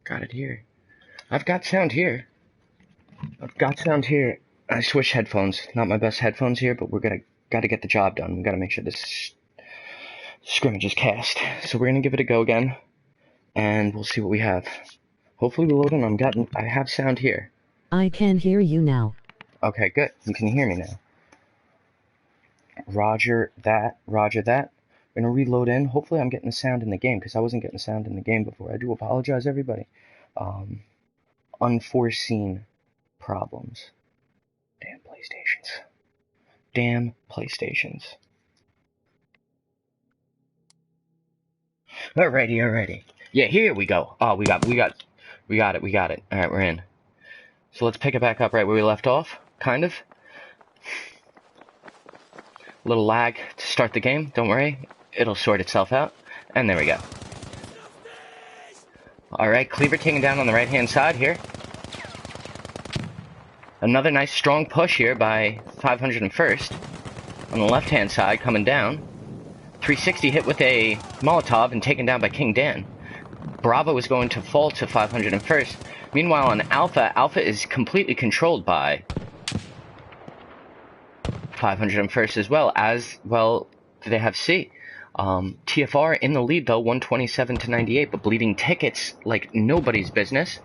Got it here. I've got sound here. I switched headphones. Not my best headphones here, but gotta get the job done. We gotta make sure this scrimmage is cast. So we're gonna give it a go again, and we'll see what we have. Hopefully we load in. I have sound here. I can hear you now. Okay, good. You can hear me now. Roger that. Roger that. I'm gonna reload in. Hopefully I'm getting the sound in the game, because I wasn't getting the sound in the game before. I do apologize, everybody. Unforeseen problems. Damn PlayStations. Alrighty. Yeah, here we go. Oh, we got it. Alright, we're in. So let's pick it back up right where we left off, kind of. A little lag to start the game, don't worry. It'll sort itself out. And there we go. Alright, Cleaver taking down on the right-hand side here. Another nice strong push here by 501st. On the left-hand side, coming down. 360 hit with a Molotov and taken down by King Dan. Bravo is going to fall to 501st. Meanwhile, on Alpha, Alpha is completely controlled by 501st as well. They have C. TFR in the lead, though, 127 to 98, but bleeding tickets like nobody's business.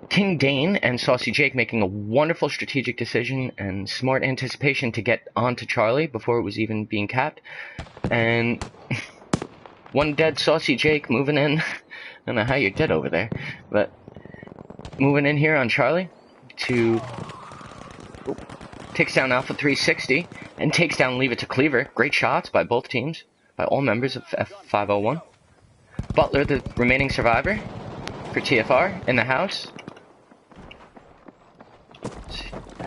King Dane and Saucy Jake making a wonderful strategic decision and smart anticipation to get onto Charlie before it was even being capped. And one dead Saucy Jake moving in. I don't know how you did over there, but moving in here on Charlie to takes down Alpha 360 and takes down Leave It to Cleaver. Great shots by both teams, by all members of F501. Butler, the remaining survivor for TFR, in the house.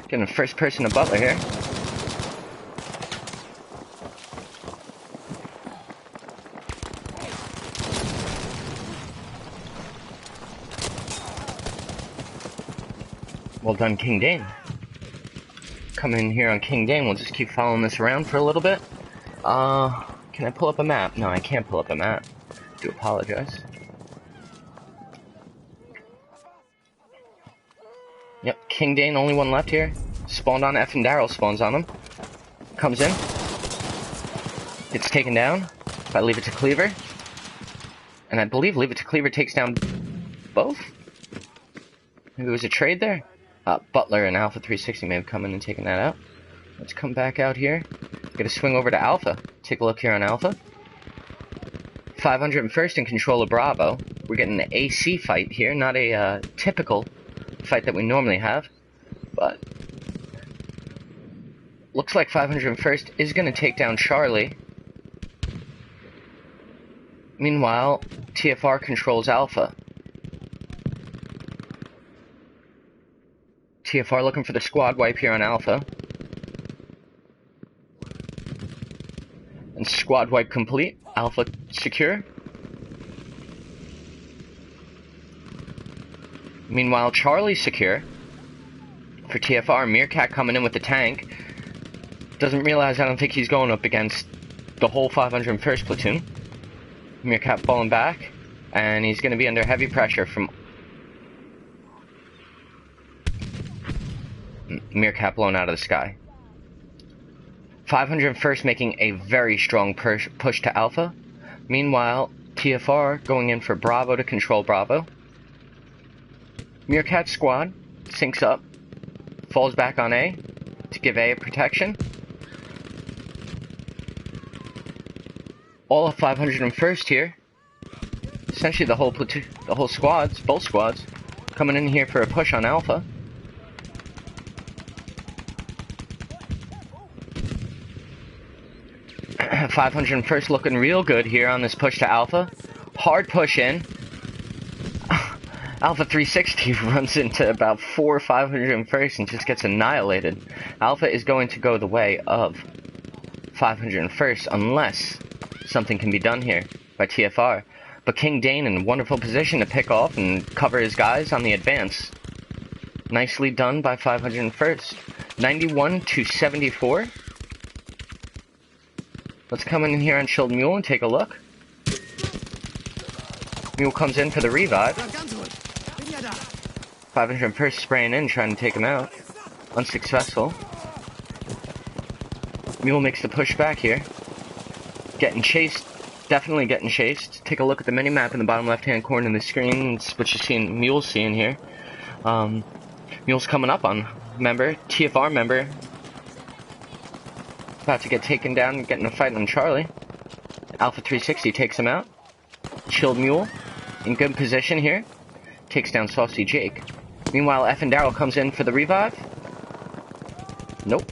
Getting a first person to Butler here. Well done, King Dane. Come in here on King Dane. We'll just keep following this around for a little bit. Can I pull up a map? No, I can't pull up a map. I do apologize. Yep, King Dane, only one left here. Spawned on F and Daryl spawns on him. Comes in. Gets taken down by Leave It to Cleaver. And I believe Leave It to Cleaver takes down both? Maybe it was a trade there? Butler and Alpha 360 may have come in and taken that out. Let's come back out here. Get a swing over to Alpha. Take a look here on Alpha. 501st in control of Bravo. We're getting an AC fight here, not a typical fight that we normally have. But looks like 501st is going to take down Charlie. Meanwhile, TFR controls Alpha. TFR looking for the squad wipe here on Alpha. And squad wipe complete. Alpha secure. Meanwhile, Charlie's secure. For TFR, Meerkat coming in with the tank. Doesn't realize, I don't think he's going up against the whole 501st platoon. Meerkat falling back. And he's going to be under heavy pressure from Meerkat blown out of the sky. 501st making a very strong push to Alpha. Meanwhile, TFR going in for Bravo to control Bravo. Meerkat squad syncs up, falls back on A to give A protection. All of 501st here, essentially the whole platoon, the whole squads, both squads, coming in here for a push on Alpha. .501st looking real good here on this push to Alpha. Hard push in. Alpha 360 runs into about 4 501st and just gets annihilated. Alpha is going to go the way of 501st unless something can be done here by TFR. But King Dane in a wonderful position to pick off and cover his guys on the advance. Nicely done by 501st. 91 to 74. Let's come in here on Chilled Mule and take a look. Mule comes in for the revive. 501st spraying in, trying to take him out. Unsuccessful. Mule makes the push back here. Getting chased. Definitely getting chased. Take a look at the mini-map in the bottom left-hand corner of the screen. It's what you're seeing, Mule's seeing here. Mule's coming up on member, TFR member. About to get taken down, getting a fight on Charlie. Alpha 360 takes him out. Chilled Mule in good position here. Takes down Saucy Jake. Meanwhile, F and Daryl comes in for the revive. Nope.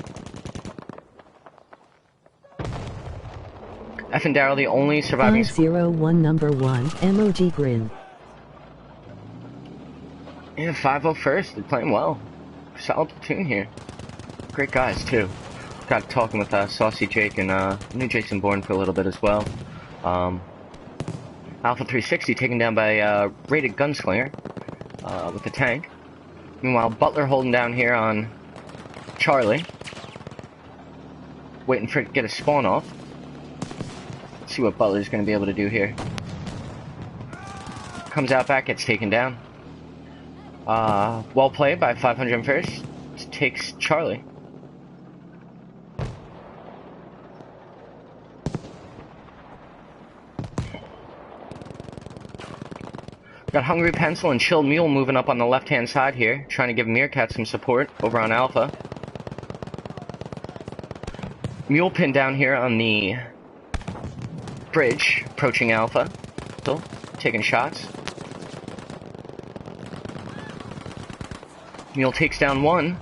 F and Daryl, the only surviving... 501 number 1, emoji grin. Yeah, 501st, they're playing well. Solid platoon here. Great guys, too. Got talking with Saucy Jake and new Jason Bourne for a little bit as well. Alpha 360 taken down by rated Gunslinger with the tank. Meanwhile, Butler holding down here on Charlie. Waiting for it to get a spawn off. Let's see what Butler's going to be able to do here. Comes out back, gets taken down. Well played by 501st. Takes Charlie. Got Hungry Pencil and Chilled Mule moving up on the left-hand side here, trying to give Meerkat some support over on Alpha. Mule pinned down here on the bridge, approaching Alpha. Still taking shots. Mule takes down one.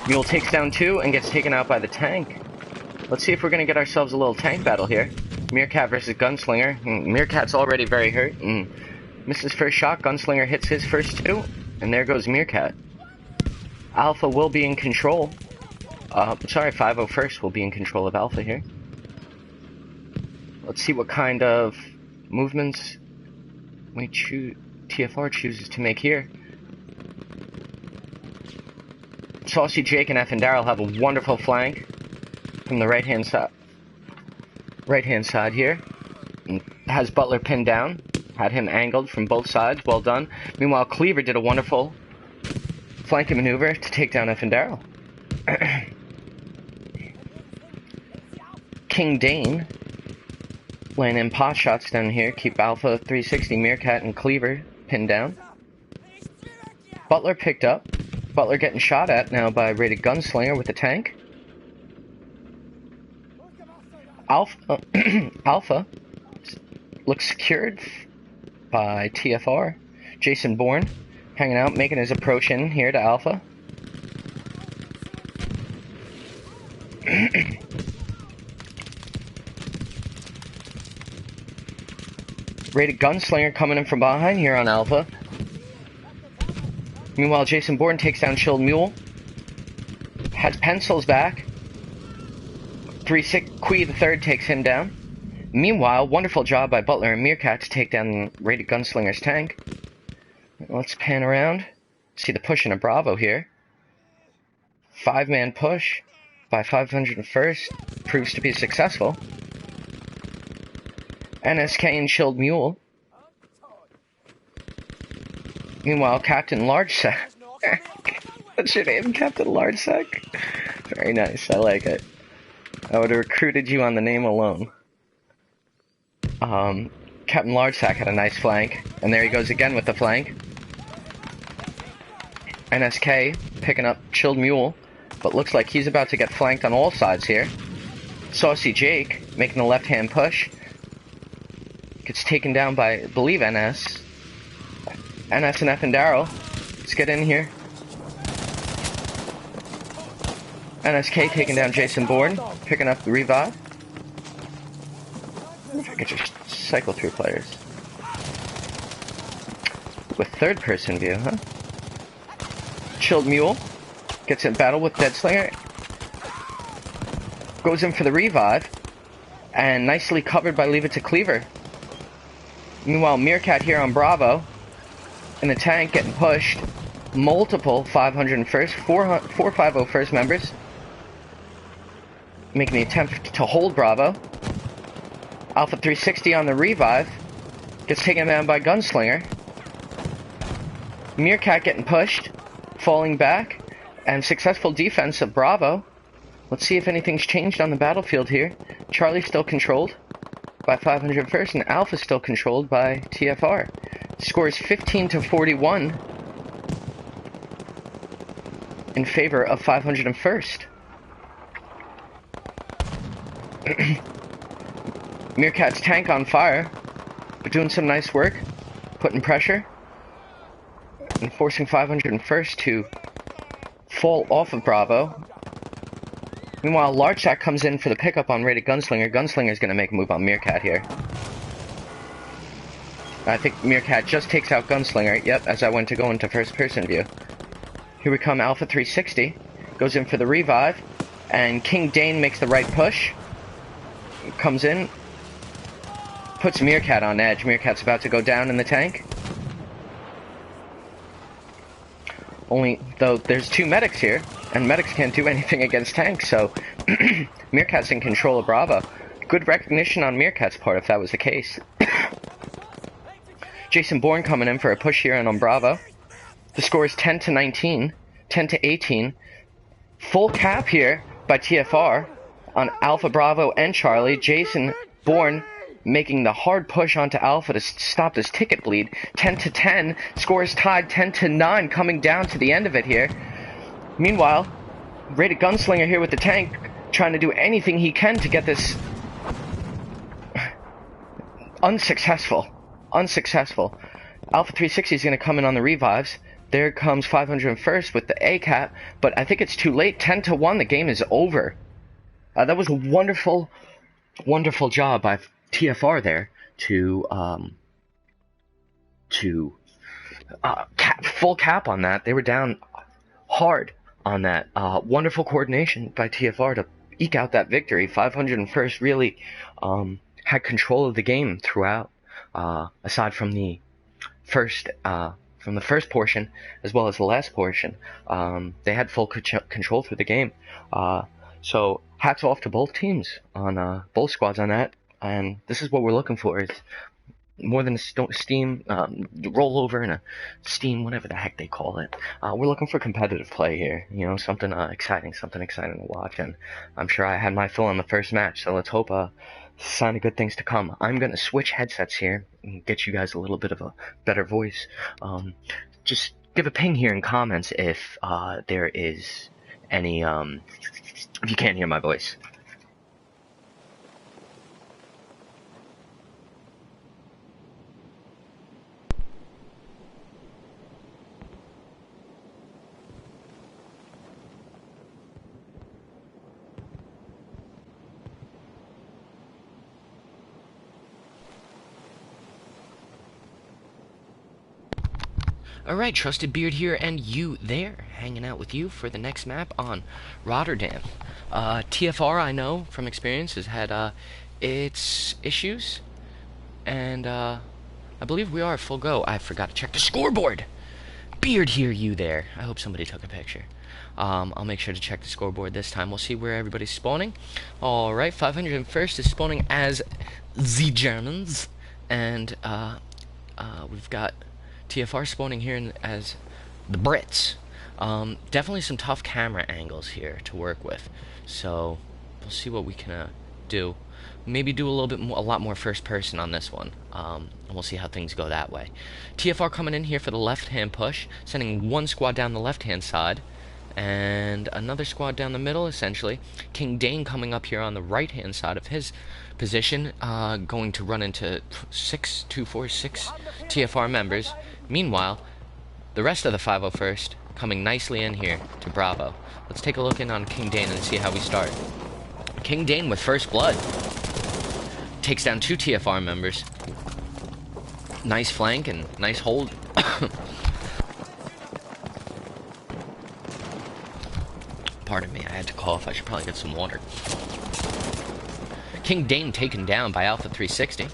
Mule takes down two and gets taken out by the tank. Let's see if we're going to get ourselves a little tank battle here. Meerkat versus Gunslinger. Meerkat's already very hurt and misses first shot. Gunslinger hits his first two, and there goes Meerkat. Alpha will be in control. Sorry, 501st will be in control of Alpha here. Let's see what kind of movements TFR chooses to make here. Saucy Jake and F and Daryl have a wonderful flank from the right-hand side here. And has Butler pinned down. Had him angled from both sides. Well done. Meanwhile, Cleaver did a wonderful flanking maneuver to take down F and Daryl. King Dane laying in pot shots down here. Keep Alpha 360, Meerkat, and Cleaver pinned down. Butler picked up. Butler getting shot at now by rated Gunslinger with the tank. Alpha looks secured by TFR. Jason Bourne hanging out, making his approach in here to Alpha. Rated Gunslinger coming in from behind here on Alpha. Meanwhile, Jason Bourne takes down Chilled Mule. Has Pencils back. 3-6 Quee the third takes him down. Meanwhile, wonderful job by Butler and Meerkat to take down rated Gunslinger's tank. Let's pan around. See the push in a Bravo here. 5-man push by 501st proves to be successful. NSK and Chilled Mule. Meanwhile, Captain Largesack. What's your name, Captain Largesack? Very nice, I like it. I would have recruited you on the name alone. Captain Largesack had a nice flank, and there he goes again with the flank. NSK picking up Chilled Mule, but looks like he's about to get flanked on all sides here. Saucy Jake making the left-hand push. Gets taken down by, I believe, NS. NS and F and Daryl. Let's get in here. NSK taking down Jason Bourne, picking up the revive. If I could just cycle through players. With third-person view, huh? Chilled Mule gets in battle with Deadslinger. Goes in for the revive. And nicely covered by Leave It to Cleaver. Meanwhile, Meerkat here on Bravo. In the tank getting pushed. Multiple 501st, 450 members. Making the attempt to hold Bravo. Alpha 360 on the revive. Gets taken down by Gunslinger. Meerkat getting pushed, falling back, and successful defense of Bravo. Let's see if anything's changed on the battlefield here. Charlie's still controlled by 501st, and Alpha's still controlled by TFR. Score is 15-41 in favor of 501st. Meerkat's tank on fire, but doing some nice work, putting pressure, and forcing 501st to fall off of Bravo. Meanwhile, Large Sack comes in for the pickup on Rated Gunslinger. Gunslinger's going to make a move on Meerkat here. I think Meerkat just takes out Gunslinger. Yep, as I went to go into first person view. Here we come, Alpha 360. Goes in for the revive. And King Dane makes the right push. Comes in. Puts Meerkat on edge. Meerkat's about to go down in the tank. Only, though, there's two medics here. And medics can't do anything against tanks, so Meerkat's in control of Bravo. Good recognition on Meerkat's part if that was the case. Jason Bourne coming in for a push here on Bravo. The score is 10-19, 10-18. Full cap here by TFR on Alpha, Bravo, and Charlie. Jason Bourne making the hard push onto Alpha to stop this ticket bleed. 10-10, score is tied 10-9, coming down to the end of it here. Meanwhile, Rated Gunslinger here with the tank, trying to do anything he can to get this unsuccessful. Alpha 360 is going to come in on the revives. There comes 501st with the ACAT, but I think it's too late. 10-1, the game is over. That was a wonderful, wonderful job by TFR there to full cap on that. They were down hard on that. Wonderful coordination by TFR to eke out that victory. 501st really had control of the game throughout, aside from the first portion as well as the last portion. They had full control through the game. So hats off to both teams on both squads on that. And this is what we're looking for. Is more than a steam rollover and a steam, whatever the heck they call it. We're looking for competitive play here. You know, something exciting to watch. And I'm sure I had my fill on the first match. So let's hope sign of good things to come. I'm gonna switch headsets here and get you guys a little bit of a better voice. Just give a ping here in comments if there is any if you can't hear my voice. Alright, Trusted Beard here, and you there, hanging out with you for the next map on Rotterdam. TFR, I know from experience, has had its issues, and I believe we are full go. I forgot to check the scoreboard! Beard here, you there. I hope somebody took a picture. I'll make sure to check the scoreboard this time. We'll see where everybody's spawning. Alright, 501st is spawning as the Germans, and we've got TFR spawning here as the Brits. Definitely some tough camera angles here to work with. So we'll see what we can do. Maybe do a lot more first person on this one. And we'll see how things go that way. TFR coming in here for the left-hand push, sending one squad down the left-hand side, and another squad down the middle, essentially. King Dane coming up here on the right-hand side of his position, going to run into 6 TFR members. Meanwhile, the rest of the 501st coming nicely in here to Bravo. Let's take a look in on King Dane and see how we start. King Dane with first blood. Takes down 2 TFR members. Nice flank and nice hold. Pardon me, I had to cough. I should probably get some water. King Dane taken down by Alpha 360.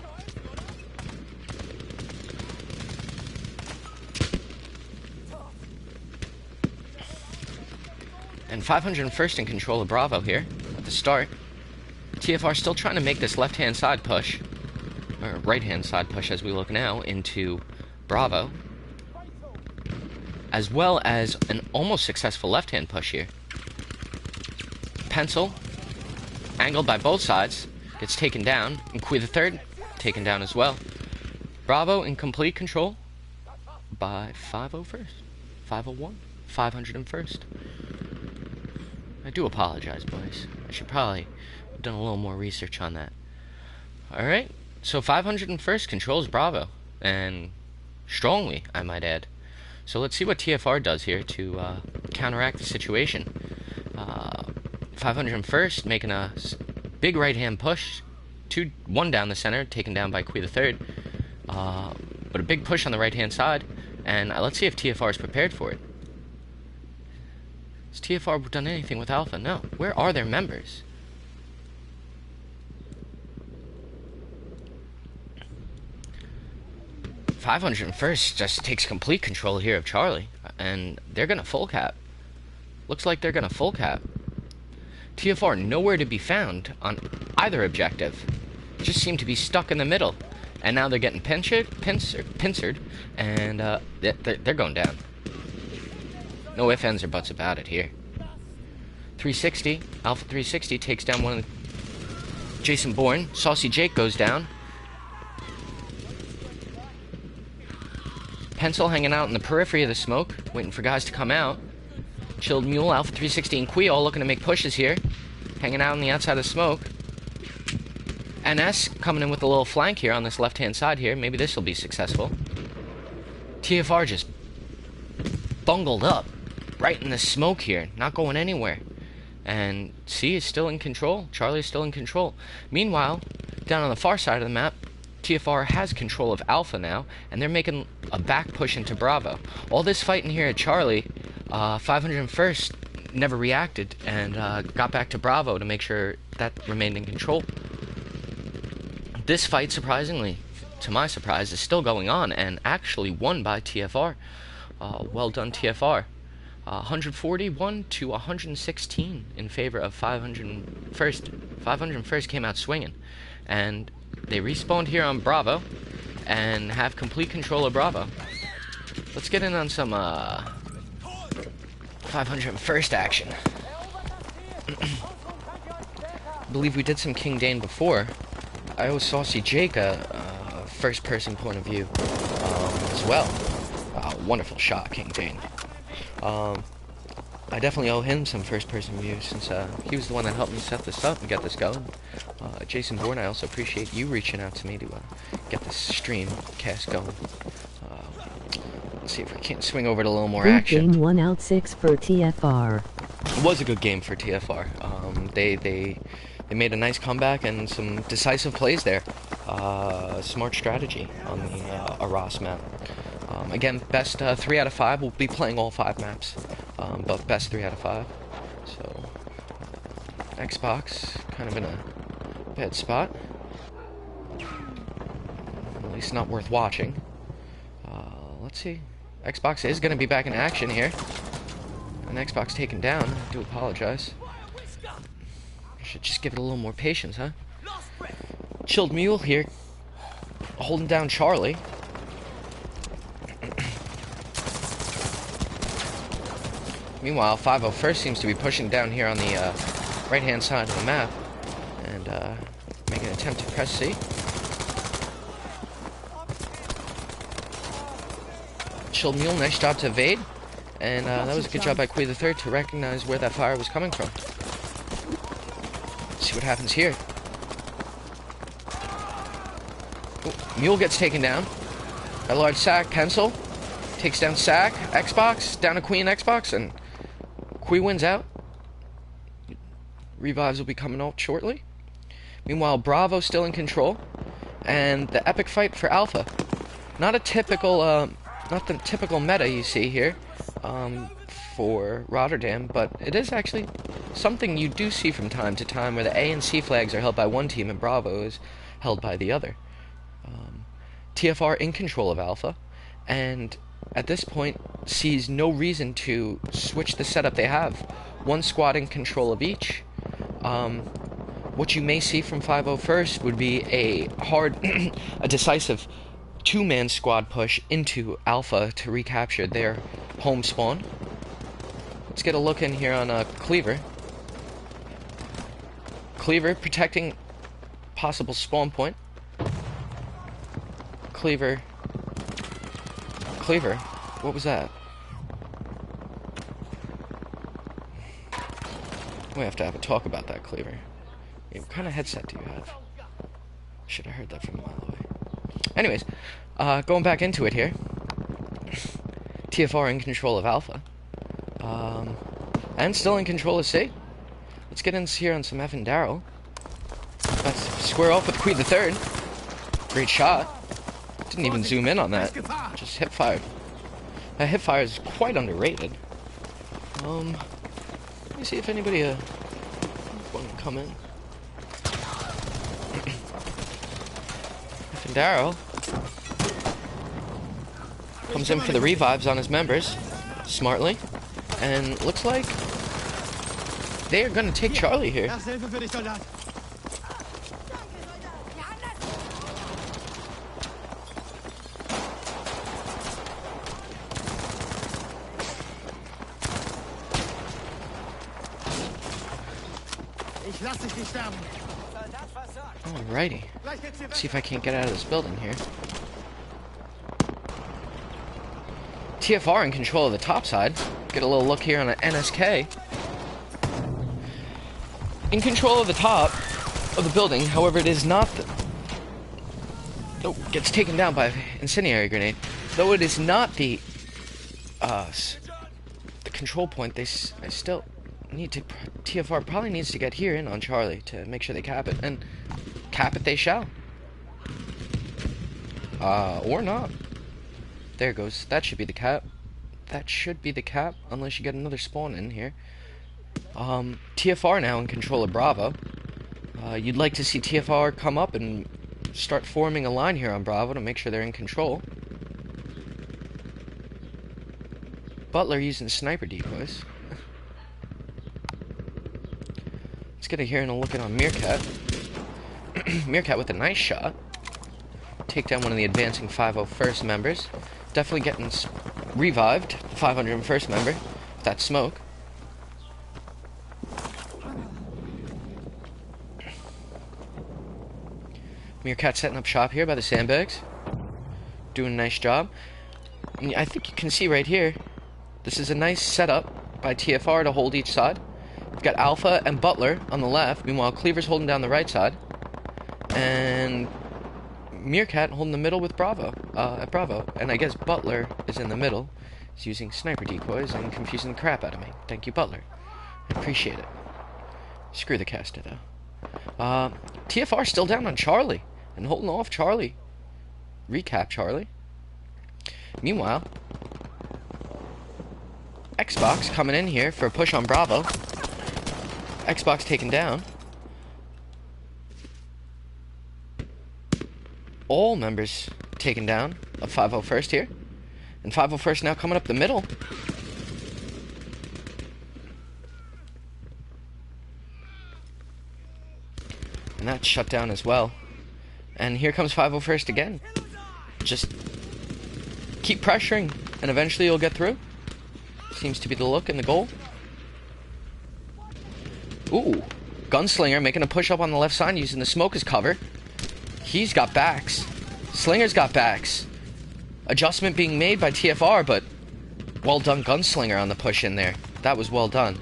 And 501st in control of Bravo here at the start. TFR still trying to make this left-hand side push, or right-hand side push as we look now, into Bravo. as well as an almost successful left-hand push here. Pencil, angled by both sides, gets taken down, and Kui the third taken down as well. Bravo in complete control by 501st, 501, 501st. I do apologize, boys. I should probably have done a little more research on that. Alright, so 501st controls Bravo, and strongly, I might add. So let's see what TFR does here to counteract the situation. 501st making a big right-hand push, 1 down the center, taken down by Kui the third. But a big push on the right-hand side, and let's see if TFR is prepared for it. Has TFR done anything with Alpha? No. Where are their members? .501st just takes complete control here of Charlie, and they're gonna full cap. Looks like they're gonna full cap. TFR nowhere to be found on either objective. Just seem to be stuck in the middle. And now they're getting pincered, and they're going down. No ifs, ands, or buts about it here. 360, Alpha 360 takes down one of the... Jason Bourne, Saucy Jake goes down. Pencil hanging out in the periphery of the smoke, waiting for guys to come out. Chilled Mule, Alpha 360, and Kui all looking to make pushes here. Hanging out on the outside of the smoke. NS coming in with a little flank here on this left-hand side here. Maybe this will be successful. TFR just bungled up right in the smoke here, not going anywhere. And C is still in control. Charlie is still in control. Meanwhile, down on the far side of the map, TFR has control of Alpha now, and they're making a back push into Bravo. All this fighting here at Charlie, 501st never reacted and got back to Bravo to make sure that remained in control. This fight, surprisingly, to my surprise, is still going on and actually won by TFR. Well done, TFR. 141 to 116 in favor of 501st. 501st came out swinging, and they respawned here on Bravo and have complete control of Bravo. Let's get in on some 501st action. I believe we did some King Dane before. I owe Saucy Jake a first-person point of view as well. Wonderful shot, King Dane. I definitely owe him some first-person view since he was the one that helped me set this up and get this going. Jason Bourne, I also appreciate you reaching out to me to get this stream cast going. Let's see if we can't swing over to a little more action. Game 1 out 6 for TFR. It was a good game for TFR. They made a nice comeback and some decisive plays there. Smart strategy on the Arras map. Again, best 3 out of 5. We'll be playing all 5 maps, but best 3 out of 5. So, Xbox kind of in a bad spot. At least not worth watching. Let's see. Xbox is going to be back in action here. An Xbox taken down. I do apologize. Should just give it a little more patience, huh? Chilled Mule here, holding down Charlie. Meanwhile, 501st seems to be pushing down here on the right-hand side of the map and making an attempt to press C. Chilled Mule, nice job to evade, and that was a good job by Kui the third to recognize where that fire was coming from. See what happens here. Ooh, Mule gets taken down. A large sack, Pencil takes down Sack, Xbox, down to Queen Xbox, and Kui wins out. Revives will be coming out shortly. Meanwhile, Bravo still in control, and the epic fight for Alpha. Not a typical, not the typical meta you see here for Rotterdam, but it is actually something you do see from time to time where the A and C flags are held by one team and Bravo is held by the other. TFR in control of Alpha, and at this point sees no reason to switch the setup they have. One squad in control of each. What you may see from 501st would be a decisive two-man squad push into Alpha to recapture their home spawn. Let's get a look in here on Cleaver. Cleaver protecting possible spawn point. Cleaver. What was that? We have to have a talk about that, Cleaver. What kind of headset do you have? Should have heard that from a mile away. Anyways, going back into it here. TFR in control of Alpha. And still in control of C. Let's get in here on some F and Daryl. Let's square off with Queen the Third. Great shot. Didn't even zoom in on that. Just hip fired. That hip fire is quite underrated. Let me see if anybody want to come in. F and Daryl comes in for the revives on his members smartly, and looks like they are going to take Charlie here. Alrighty. Let's see if I can't get out of this building here. TFR in control of the top side. Get a little look here on an NSK. In control of the top of the building, however, it is not the... Oh, gets taken down by an incendiary grenade. Though it is not the control point, I still need to... TFR probably needs to get here in on Charlie to make sure they cap it. And cap it they shall. Or not. There it goes. That should be the cap. That should be the cap, unless you get another spawn in here. TFR now in control of Bravo. You'd like to see TFR come up and start forming a line here on Bravo to make sure they're in control. Butler using sniper decoys. Let's get a here and a look at on Meerkat. Meerkat with a nice shot. Take down one of the advancing 501st members. Definitely getting revived, the 501st member, with that smoke. Meerkat setting up shop here by the sandbags. Doing a nice job. And I think you can see right here, this is a nice setup by TFR to hold each side. We've got Alpha and Butler on the left, meanwhile Cleaver's holding down the right side. And Meerkat holding the middle with Bravo, at Bravo. And I guess Butler is in the middle. He's using sniper decoys and confusing the crap out of me. Thank you, Butler. I appreciate it. Screw the caster, though. TFR still down on Charlie. And holding off Charlie. Recap Charlie. Meanwhile, Xbox coming in here for a push on Bravo. Xbox taken down. All members taken down of 501st here. And 501st now coming up the middle. And that's shut down as well. And here comes 501st again. Just keep pressuring, and eventually you'll get through. Seems to be the look and the goal. Ooh, Gunslinger making a push up on the left side using the smoke as cover. He's got backs. Slinger's got backs. Adjustment being made by TFR, but well done Gunslinger on the push in there. That was well done.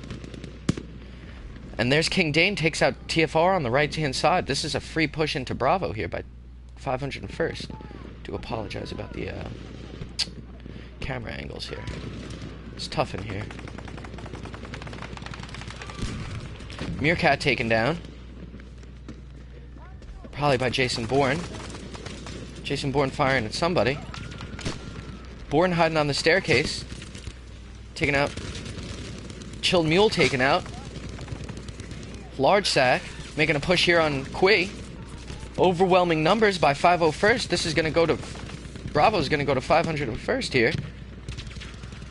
And there's King Dane takes out TFR on the right-hand side. This is a free push into Bravo here by 501st. Do apologize about the camera angles here. It's tough in here. Meerkat taken down. Probably by Jason Bourne. Jason Bourne firing at somebody. Bourne hiding on the staircase. Taken out. Chilled Mule taken out. Large sack. Making a push here on Qui. Overwhelming numbers by 501st. This is going to go to... Bravo's going to go to 501st here.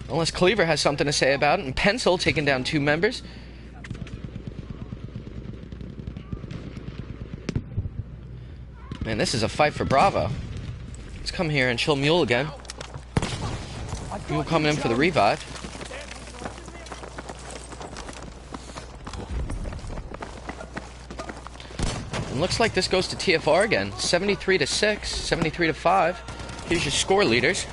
Unless Cleaver has something to say about it. And Pencil taking down 2 members. Man, this is a fight for Bravo. Let's come here and chill Mule again. Mule coming in for the revive. And looks like this goes to TFR again. 73 to 6, 73 to 5. Here's your score leaders.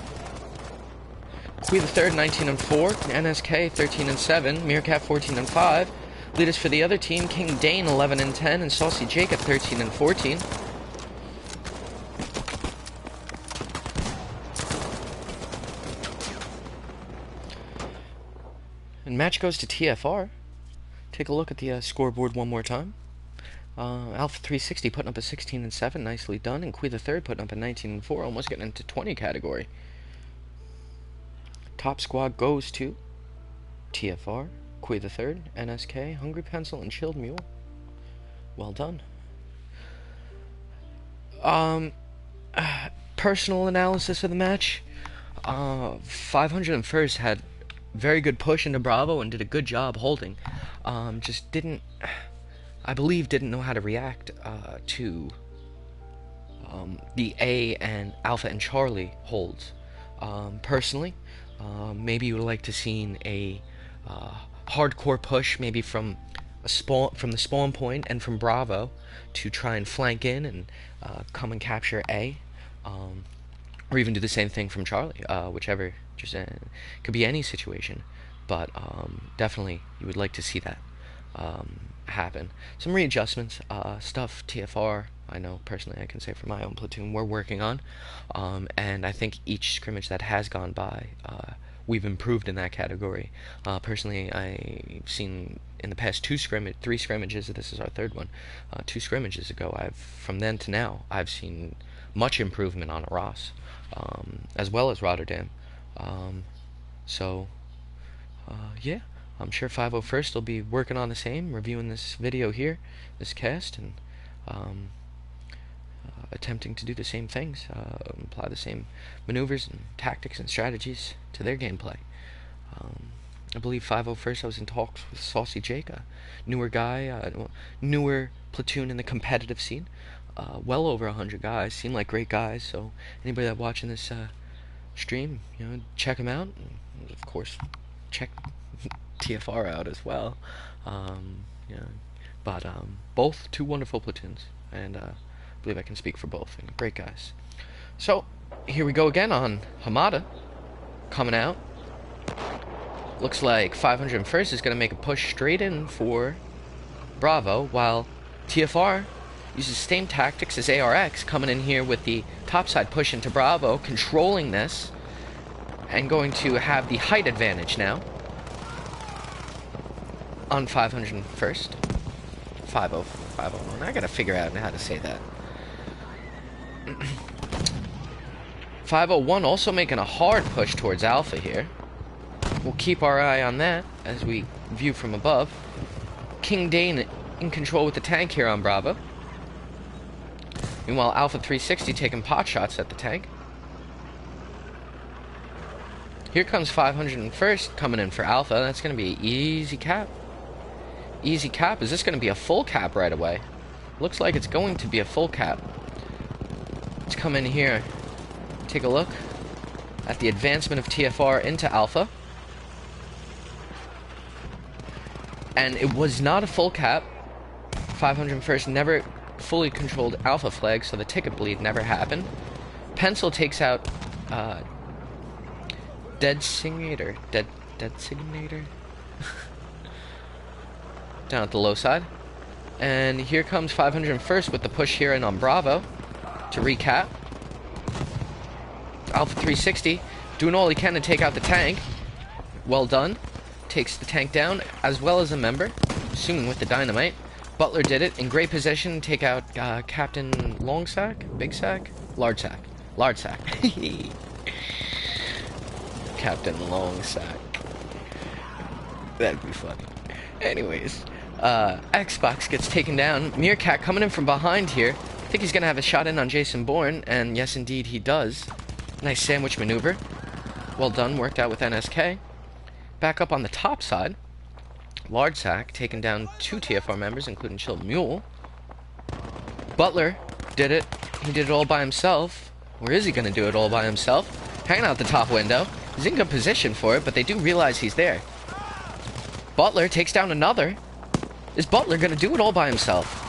Kui the third, 19 and 4. NSK 13 and 7. Meerkat 14 and 5. Leaders for the other team: King Dane 11 and 10, and Saucy Jacob 13 and 14. And match goes to TFR. Take a look at the scoreboard one more time. Alpha 360 putting up a 16 and 7, nicely done, and Kui the third putting up a 19 and 4, almost getting into 20 category. Top squad goes to TFR, Kui the third, NSK, Hungry Pencil, and Chilled Mule. Well done. Personal analysis of the match. 501st had very good push into Bravo and did a good job holding. Just didn't, I believe, didn't know how to react to the A and Alpha and Charlie holds. Personally, maybe you would like to seen a hardcore push, maybe from the spawn point and from Bravo, to try and flank in and come and capture A, or even do the same thing from Charlie, whichever. Just could be any situation, but definitely you would like to see that happen. Some readjustments, stuff TFR, I know personally I can say for my own platoon, we're working on, and I think each scrimmage that has gone by, we've improved in that category. Personally, I've seen in the past three scrimmages, this is our third one, 2 scrimmages ago, from then to now, I've seen much improvement on Ross, as well as Rotterdam. Yeah, I'm sure 501st will be working on the same, reviewing this video here, this cast, and attempting to do the same things, apply the same maneuvers and tactics and strategies to their gameplay. I believe 501st, I was in talks with Saucy Jake, a newer guy, newer platoon in the competitive scene, well over 100 guys, seem like great guys, so anybody that watching this stream, check them out, and of course check TFR out as well. But both 2 wonderful platoons, and I believe I can speak for both, and great guys. So here we go again on Hamada coming out. Looks like 501st is going to make a push straight in for Bravo, while TFR uses the same tactics as ARX, coming in here with the topside push into Bravo, controlling this, and going to have the height advantage now on 501st. 501. I gotta figure out how to say that. 501 also making a hard push towards Alpha here. We'll keep our eye on that as we view from above. King Dane in control with the tank here on Bravo. Meanwhile, Alpha 360 taking pot shots at the tank. Here comes 501st coming in for Alpha. That's going to be easy cap. Easy cap. Is this going to be a full cap right away? Looks like it's going to be a full cap. Let's come in here, take a look at the advancement of TFR into Alpha. And it was not a full cap. 501st never fully controlled Alpha flag, so the ticket bleed never happened. Pencil takes out Dead Signator down at the low side. And here comes 501st with the push here in on Bravo to recap. Alpha 360 doing all he can to take out the tank. Well done. Takes the tank down as well as a member, assuming with the dynamite. Butler did it in great position. Take out Captain Long Sack, Big Sack, Large Sack, Large Sack. Captain Long Sack. That'd be funny. Anyways, Xbox gets taken down. Meerkat coming in from behind here. I think he's gonna have a shot in on Jason Bourne, and yes, indeed, he does. Nice sandwich maneuver. Well done. Worked out with NSK. Back up on the top side. Large Sack taking down 2 TFR members, including Chill Mule. Butler did it. He did it all by himself. Or is he going to do it all by himself? Hanging out the top window. He's in good position for it, but they do realize he's there. Butler takes down another. Is Butler going to do it all by himself?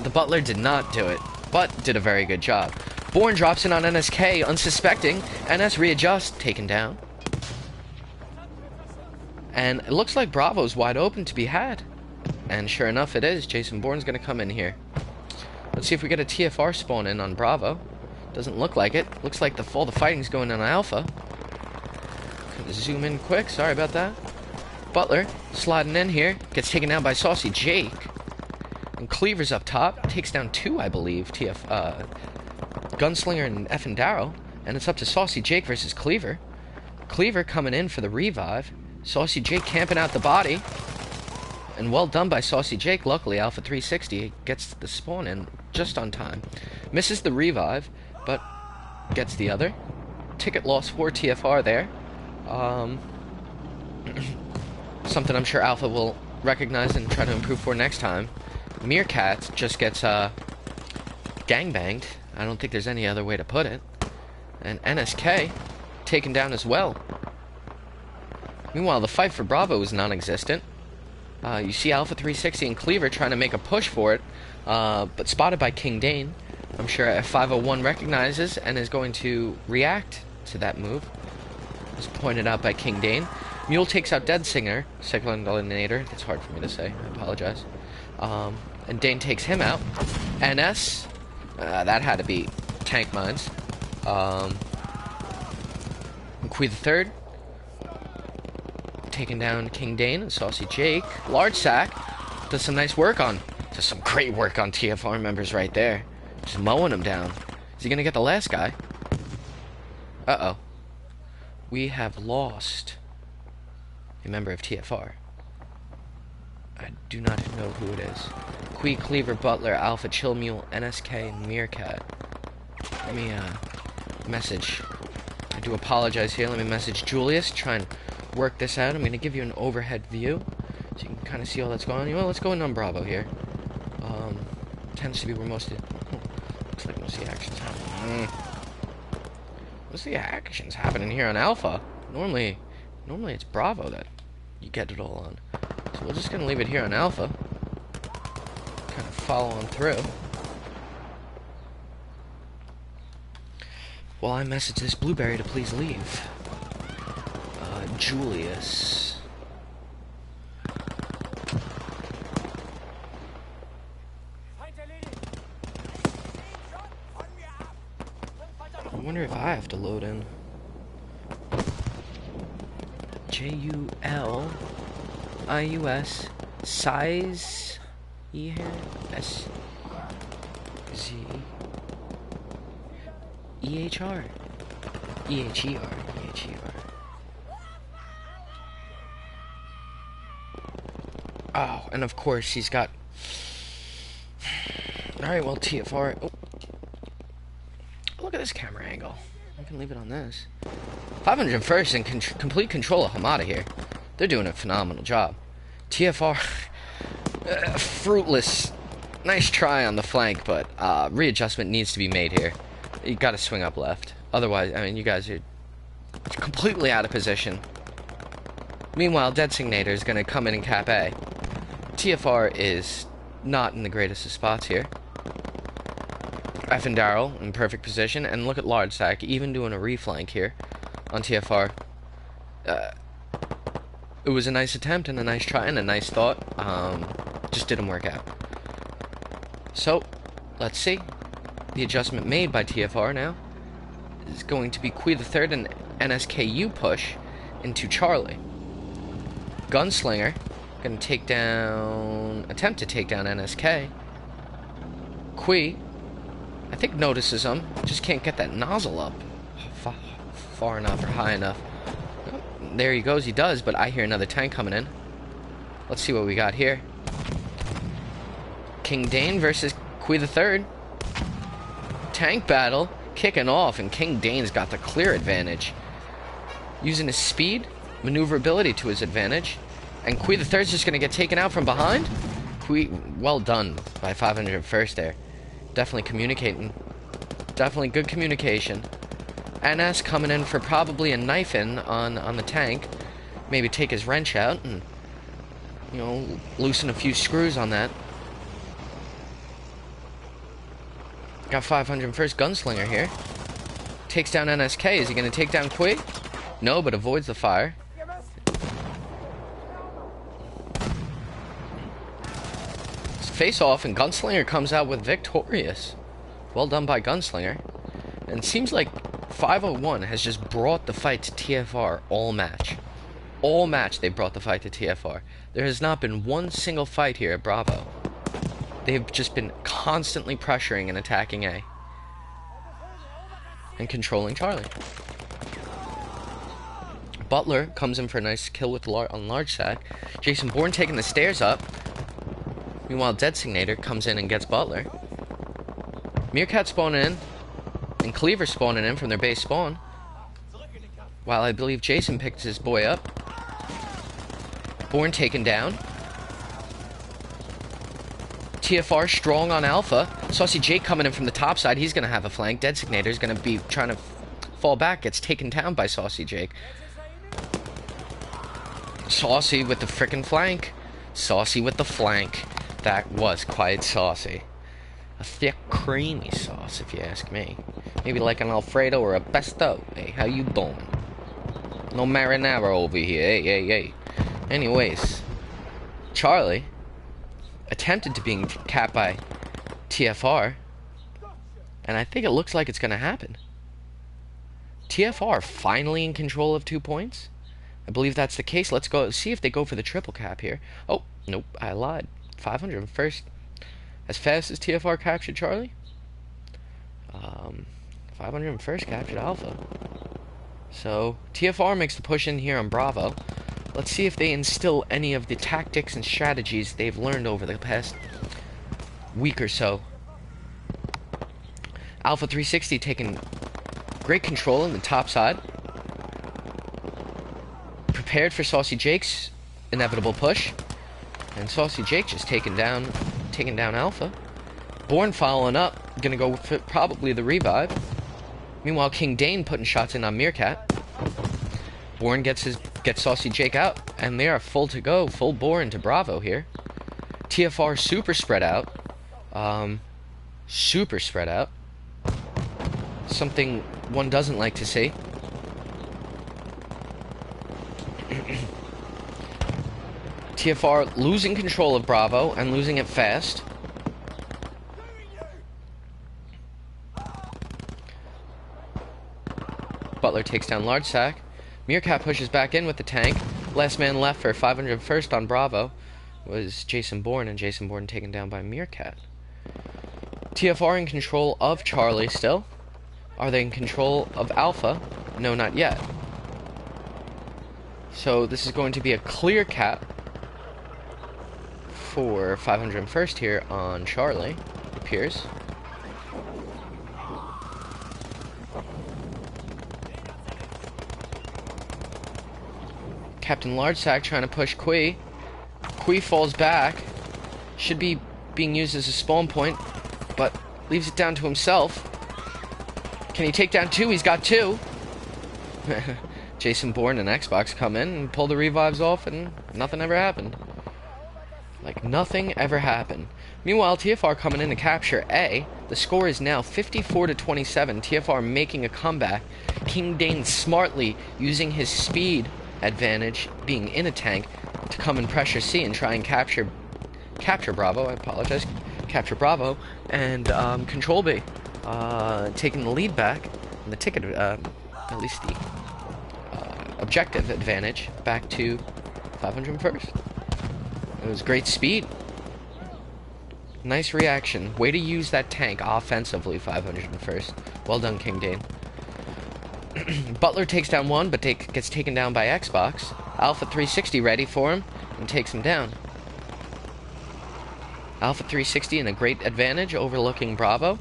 The Butler did not do it, but did a very good job. Bourne drops in on NSK, unsuspecting. NS readjusts, taken down. And it looks like Bravo's wide open to be had. And sure enough it is. Jason Bourne's going to come in here. Let's see if we get a TFR spawn in on Bravo. Doesn't look like it. Looks like all the fighting's going on Alpha. Gonna zoom in quick, sorry about that. Butler sliding in here. Gets taken down by Saucy Jake. And Cleaver's up top. Takes down 2, I believe. Gunslinger and F and Darrow. And it's up to Saucy Jake versus Cleaver. Cleaver coming in for the revive. Saucy Jake camping out the body. And well done by Saucy Jake. Luckily, Alpha 360 gets the spawn in just on time. Misses the revive, but gets the other. Ticket loss for TFR there. Something I'm sure Alpha will recognize and try to improve for next time. Meerkat just gets gangbanged. I don't think there's any other way to put it. And NSK taken down as well. Meanwhile, the fight for Bravo is non-existent. You see Alpha 360 and Cleaver trying to make a push for it, but spotted by King Dane. I'm sure F501 recognizes and is going to react to that move. As pointed out by King Dane. Mule takes out Dead Singer, second eliminator. That's hard for me to say. I apologize. And Dane takes him out. NS, that had to be tank mines. Kui the Third, taking down King Dane and Saucy Jake. Large Sack does some nice work on, does some great work on TFR members right there. Just mowing them down. Is he gonna get the last guy? Uh-oh. We have lost a member of TFR. I do not know who it is. Kui, Cleaver, Butler, Alpha, Chill Mule, NSK, and Meerkat. Let me message. I do apologize here. Let me message Julius. Try and work this out. I'm going to give you an overhead view so you can kind of see all that's going on. You know, let's go in on Bravo here. Tends to be where most of looks like most of the action's happening. Most of the action's happening here on Alpha. Normally it's Bravo that you get it all on. So we're just gonna leave it here on Alpha. Kind of follow on through. While I message this Blueberry to please leave. Julius. I wonder if I have to load in. Julius size E here S Z EHR EHER. Oh, and of course he's got. Alright, well, TFR. Oh. Look at this camera angle. I can leave it on this. 501st in complete control of Hamada here. They're doing a phenomenal job. TFR, fruitless. Nice try on the flank, but readjustment needs to be made here. You got to swing up left. Otherwise, I mean, you guys are completely out of position. Meanwhile, Dead Signator is going to come in and cap A. TFR is not in the greatest of spots here. F and Darrell in perfect position, and look at Large Sack even doing a reflank here on TFR. It was a nice attempt and a nice try and a nice thought. Just didn't work out. So, let's see. The adjustment made by TFR now is going to be Kui the Third and NSKU push into Charlie. Gunslinger gonna attempt to take down NSK. Kui, I think, notices him, just can't get that nozzle up far enough or high enough. Oh, there he goes, he does, but I hear another tank coming in. Let's see what we got here. King Dane versus Kui the Third. Tank battle kicking off, and King Dane's got the clear advantage. Using his speed, maneuverability to his advantage. And Kui the Third's just going to get taken out from behind. Kui, well done by 501st there. Definitely communicating Definitely good communication. NS coming in for probably a knife in on the tank. Maybe take his wrench out and, you know, loosen a few screws on that. Got 501st Gunslinger here. Takes down NSK. Is he going to take down Qui? No, but avoids the fire. Face off, and Gunslinger comes out with victorious. Well done by Gunslinger. And it seems like 501 has just brought the fight to TFR all match. All match they brought the fight to TFR. There has not been one single fight here at Bravo. They've just been constantly pressuring and attacking A. And controlling Charlie. Butler comes in for a nice kill with on large sack. Jason Bourne taking the stairs up. Meanwhile, Designator comes in and gets Butler. Meerkat spawning in. And Cleaver spawning in from their base spawn. While I believe Jason picked his boy up. Bourne taken down. TFR strong on Alpha. Saucy Jake coming in from the top side. He's going to have a flank. Designator's going to be trying to fall back. Gets taken down by Saucy Jake. Saucy with the frickin' flank. Saucy with the flank. That was quite saucy. A thick, creamy sauce, if you ask me. Maybe like an Alfredo or a pesto. Hey, how you doing? No marinara over here. Hey, hey, hey. Anyways, Charlie attempted to being capped by TFR, and I think it looks like it's going to happen. TFR finally in control of 2 points. I believe that's the case. Let's go see if they go for the triple cap here. Oh, nope, I lied. 501st. As fast as TFR captured Charlie, 501st captured Alpha. So, TFR makes the push in here on Bravo. Let's see if they instill any of the tactics and strategies they've learned over the past week or so. Alpha 360 taking great control in the top side. Prepared for Saucy Jake's inevitable push. And Saucy Jake just taking down Alpha. Bourne following up, gonna go for probably the revive. Meanwhile, King Dane putting shots in on Meerkat. Bourne gets Saucy Jake out, and they are full to go, full bore into Bravo here. TFR super spread out. Super spread out. Something one doesn't like to see. TFR losing control of Bravo and losing it fast. Butler takes down large sack. Meerkat pushes back in with the tank. Last man left for 501st on Bravo was Jason Bourne, and Jason Bourne taken down by Meerkat. TFR in control of Charlie still. Are they in control of Alpha? No, not yet. So this is going to be a clear cap for 501st here on Charlie, it appears. Captain Largesack trying to push Qui. Qui falls back. Should be being used as a spawn point, but leaves it down to himself. Can he take down two? He's got two. Jason Bourne and Xbox come in and pull the revives off, and nothing ever happened. Like nothing ever happened. Meanwhile, TFR coming in to capture A. The score is now 54-27. TFR making a comeback. King Dane smartly using his speed advantage, being in a tank, to come and pressure C and try and capture Bravo. I apologize. Capture Bravo and control B. Taking the lead back, and the ticket, at least the objective advantage, back to 501st. It was great speed. Nice reaction. Way to use that tank offensively, 501st. Well done, King Dane. Butler takes down one, but gets taken down by Xbox. Alpha 360 ready for him, and takes him down. Alpha 360 in a great advantage, overlooking Bravo.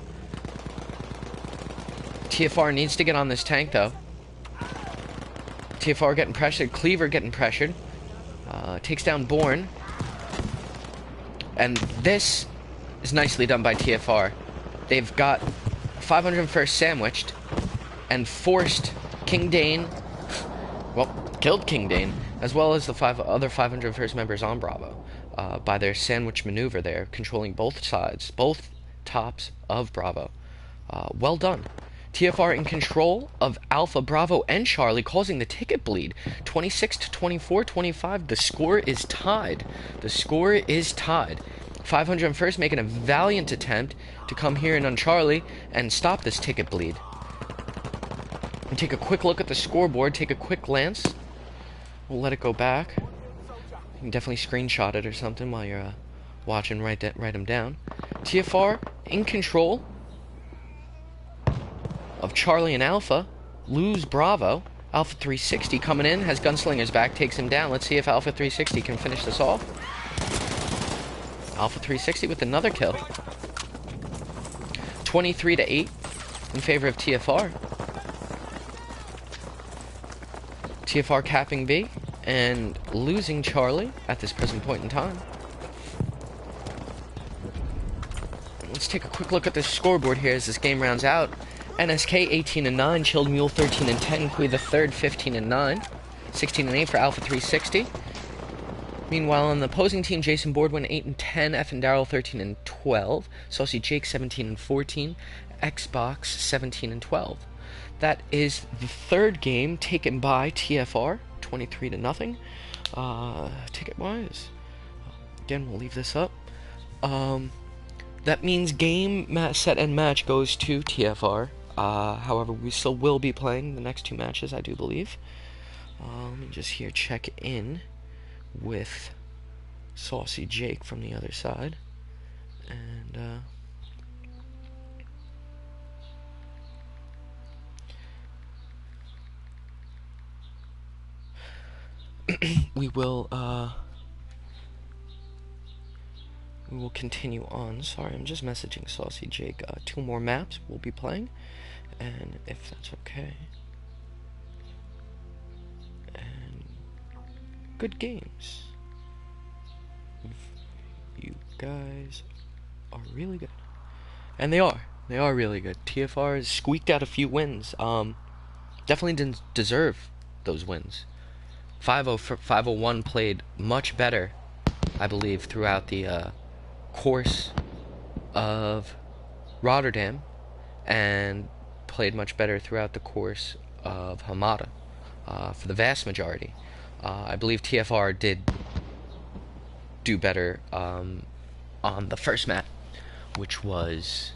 TFR needs to get on this tank, though. TFR getting pressured. Cleaver getting pressured. Takes down Bourne. And this is nicely done by TFR. They've got 501st sandwiched and forced King Dane, well, killed King Dane, as well as the 5 other 501st members on Bravo, by their sandwich maneuver there, controlling both sides, both tops of Bravo. Well done. TFR in control of Alpha, Bravo, and Charlie, causing the ticket bleed. 26 to 24, 25. The score is tied. 501st making a valiant attempt to come here in on Charlie and stop this ticket bleed. And take a quick look at the scoreboard, take a quick glance. We'll let it go back. You can definitely screenshot it or something while you're watching, write them down. TFR in control of Charlie and Alpha, lose Bravo. Alpha 360 coming in, has Gunslinger's back, takes him down. Let's see if Alpha 360 can finish this off. Alpha 360 with another kill. 23 to 8 in favor of TFR. TFR capping B and losing Charlie at this present point in time. Let's take a quick look at the scoreboard here as this game rounds out. NSK 18-9, Chilled Mule 13-10, Kui the Third 15-9, 16-8 for Alpha 360. Meanwhile, on the opposing team, Jason Boardwin 8-10, F and Daryl 13-12, Saucy Jake 17-14, Xbox 17-12. That is the third game taken by TFR, 23-0. Ticket-wise, again, we'll leave this up. That means game, set, and match goes to TFR. However, we still will be playing the next 2 matches, I do believe. Let me just here check in with Saucy Jake from the other side. And, we will continue on. Sorry, I'm just messaging Saucy Jake. 2 more maps we'll be playing, and if that's okay. And good games. You guys are really good. And they are. They are really good. TFR has squeaked out a few wins. Definitely didn't deserve those wins. 501 played much better, I believe, throughout the course of Rotterdam, and played much better throughout the course of Hamada, for the vast majority. I believe TFR did do better on the first map, which was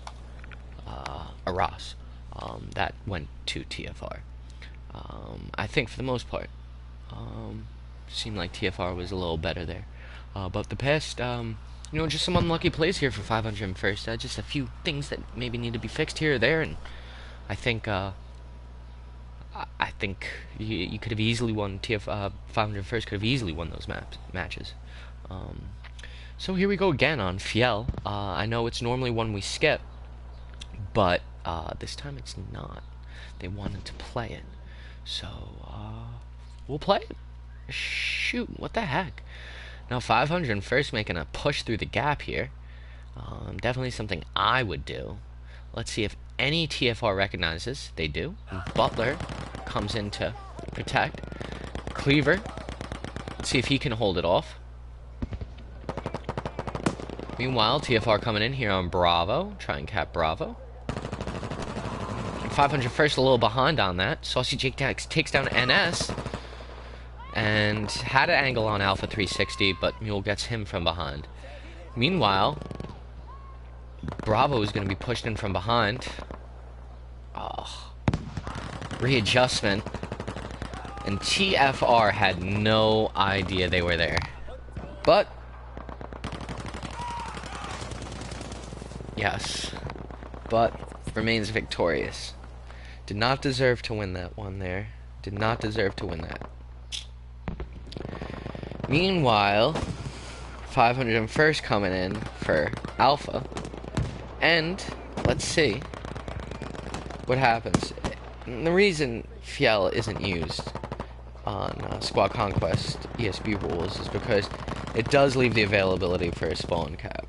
Arras. That went to TFR. I think for the most part. Seemed like TFR was a little better there. But the past, just some unlucky plays here for 501st. Just a few things that maybe need to be fixed here or there, and I think you could have easily won. 501st could have easily won those matches. So here we go again on Fiel. I know it's normally one we skip, but this time it's not. They wanted to play it, so we'll play it. Shoot, what the heck? Now 501st making a push through the gap here. Definitely something I would do. Let's see if any TFR recognizes. They do. Butler comes in to protect. Cleaver. Let's see if he can hold it off. Meanwhile, TFR coming in here on Bravo. Try and cap Bravo. 501st a little behind on that. Saucy Jake takes down NS. And had an angle on Alpha 360, but Mule gets him from behind. Meanwhile, Bravo is going to be pushed in from behind. Oh. Readjustment. And TFR had no idea they were there. But yes. But remains victorious. Did not deserve to win that one there. Did not deserve to win that. Meanwhile, 501st coming in for Alpha. And let's see what happens. And the reason Fiel isn't used on Squad Conquest ESB rules is because it does leave the availability for a spawn cap.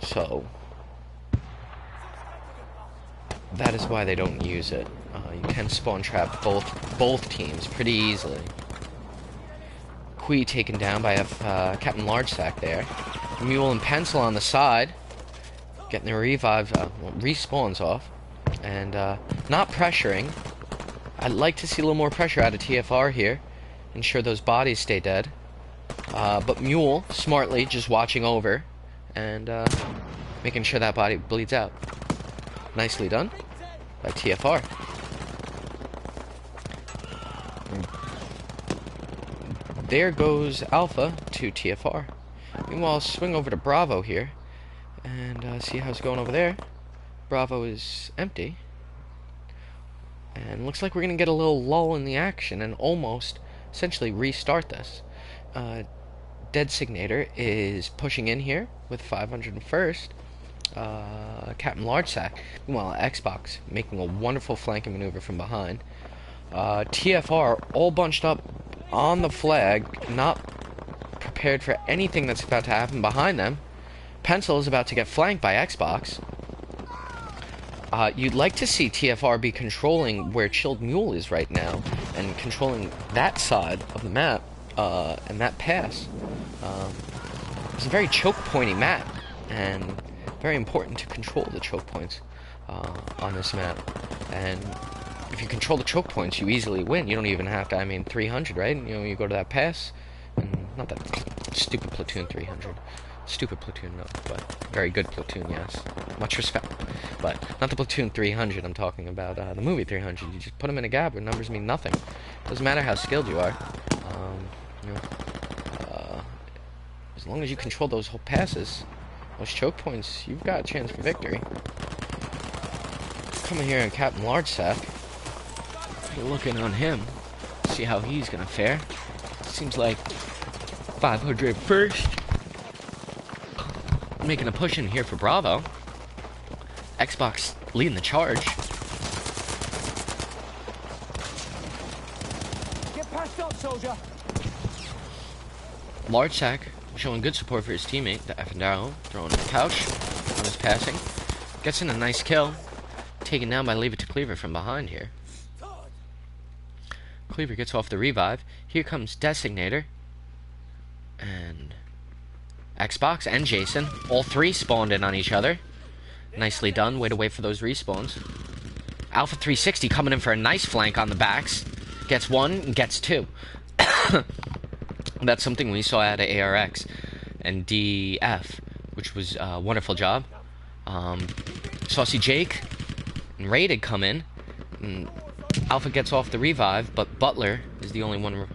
So that is why they don't use it. You can spawn trap both teams pretty easily. Kui taken down by a Captain Large Sack there. Mule and Pencil on the side, getting the revive, respawns off, and not pressuring. I'd like to see a little more pressure out of TFR here, ensure those bodies stay dead. But Mule, smartly, just watching over, and making sure that body bleeds out. Nicely done by TFR. There goes Alpha to TFR. Meanwhile, I'll swing over to Bravo here and see how it's going over there. Bravo is empty. And looks like we're going to get a little lull in the action and almost essentially restart this. Designator is pushing in here with 501st. Captain Large Sack. Meanwhile, Xbox making a wonderful flanking maneuver from behind. TFR all bunched up on the flag, not prepared for anything that's about to happen behind them. Pencil is about to get flanked by Xbox. You'd like to see TFR be controlling where Chilled Mule is right now, and controlling that side of the map, and that pass. It's a very choke pointy map, and very important to control the choke points on this map. And if you control the choke points, you easily win. You don't even have to, 300, right? You know, you go to that pass, and not that stupid Platoon 300. Stupid Platoon, no, but very good Platoon, yes. Much respect. But not the Platoon 300, I'm talking about the movie 300. You just put them in a gap where numbers mean nothing. Doesn't matter how skilled you are. As long as you control those whole passes, those choke points, you've got a chance for victory. Coming here on Captain Large Sack. Looking on him, see how he's gonna fare. Seems like 500 first. Making a push in here for Bravo. Xbox leading the charge. Get patched up, soldier. Large Sack showing good support for his teammate, the F and Darrow, throwing a pouch on his passing. Gets in a nice kill. Taken down by Leave It to Cleaver from behind here. Cleaver gets off the revive. Here comes Designator. And Xbox and Jason. All three spawned in on each other. Nicely done. Way to wait for those respawns. Alpha 360 coming in for a nice flank on the backs. Gets one, gets two. That's something we saw out of ARX and DF, which was a wonderful job. Saucy Jake and Raided come in. And Alpha gets off the revive, but Butler is the only one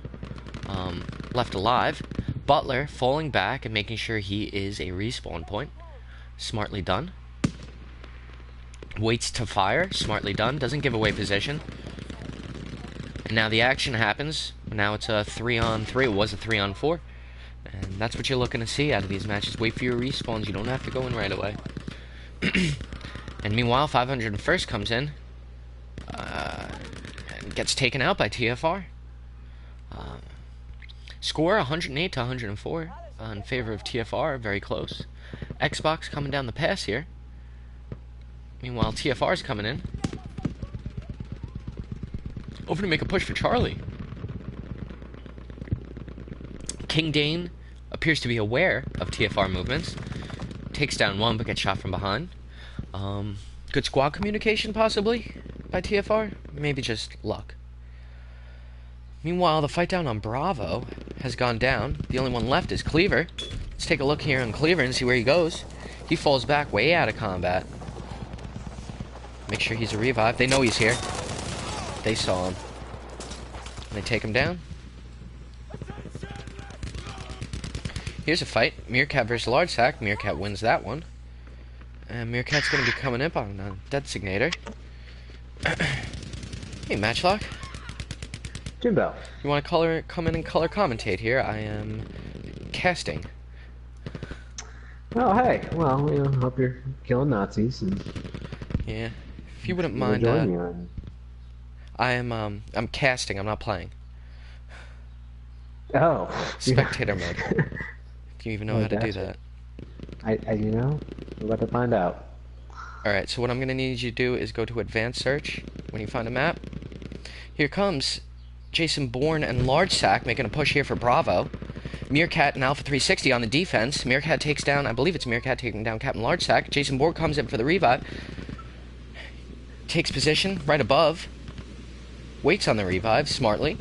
left alive. Butler falling back and making sure he is a respawn point. Smartly done. Waits to fire. Smartly done. Doesn't give away position. And now the action happens. Now it's a 3-on-3. It was a 3-on-4. And that's what you're looking to see out of these matches. Wait for your respawns. You don't have to go in right away. And meanwhile, 501st comes in. And gets taken out by TFR. Score 108 to 104 in favor of TFR. Very close. Xbox coming down the pass here. Meanwhile, TFR's coming in. Over to make a push for Charlie. King Dane appears to be aware of TFR movements. Takes down one, but gets shot from behind. Good squad communication, possibly, by TFR. Maybe just luck. Meanwhile, the fight down on Bravo has gone down. The only one left is Cleaver. Let's take a look here on Cleaver and see where he goes. He falls back way out of combat. Make sure he's a revive. They know he's here. They saw him. They take him down. Here's a fight. Meerkat versus Large Sack. Meerkat wins that one. And Meerkat's going to be coming up on Designator. Hey, Matchlock. Jimbo. You want to come in and color commentate here? I am casting. Oh, hey. Well, hope you're killing Nazis. And yeah. If you wouldn't mind, I'm casting. I'm not playing. Oh. Spectator mode. If you even know how to do that. We're about to find out. Alright, so what I'm going to need you to do is go to advanced search when you find a map. Here comes Jason Bourne and Large Sack making a push here for Bravo. Meerkat and Alpha 360 on the defense. Meerkat takes down, I believe it's Meerkat taking down Captain Large Sack. Jason Bourne comes in for the revive. Takes position right above. Waits on the revive smartly.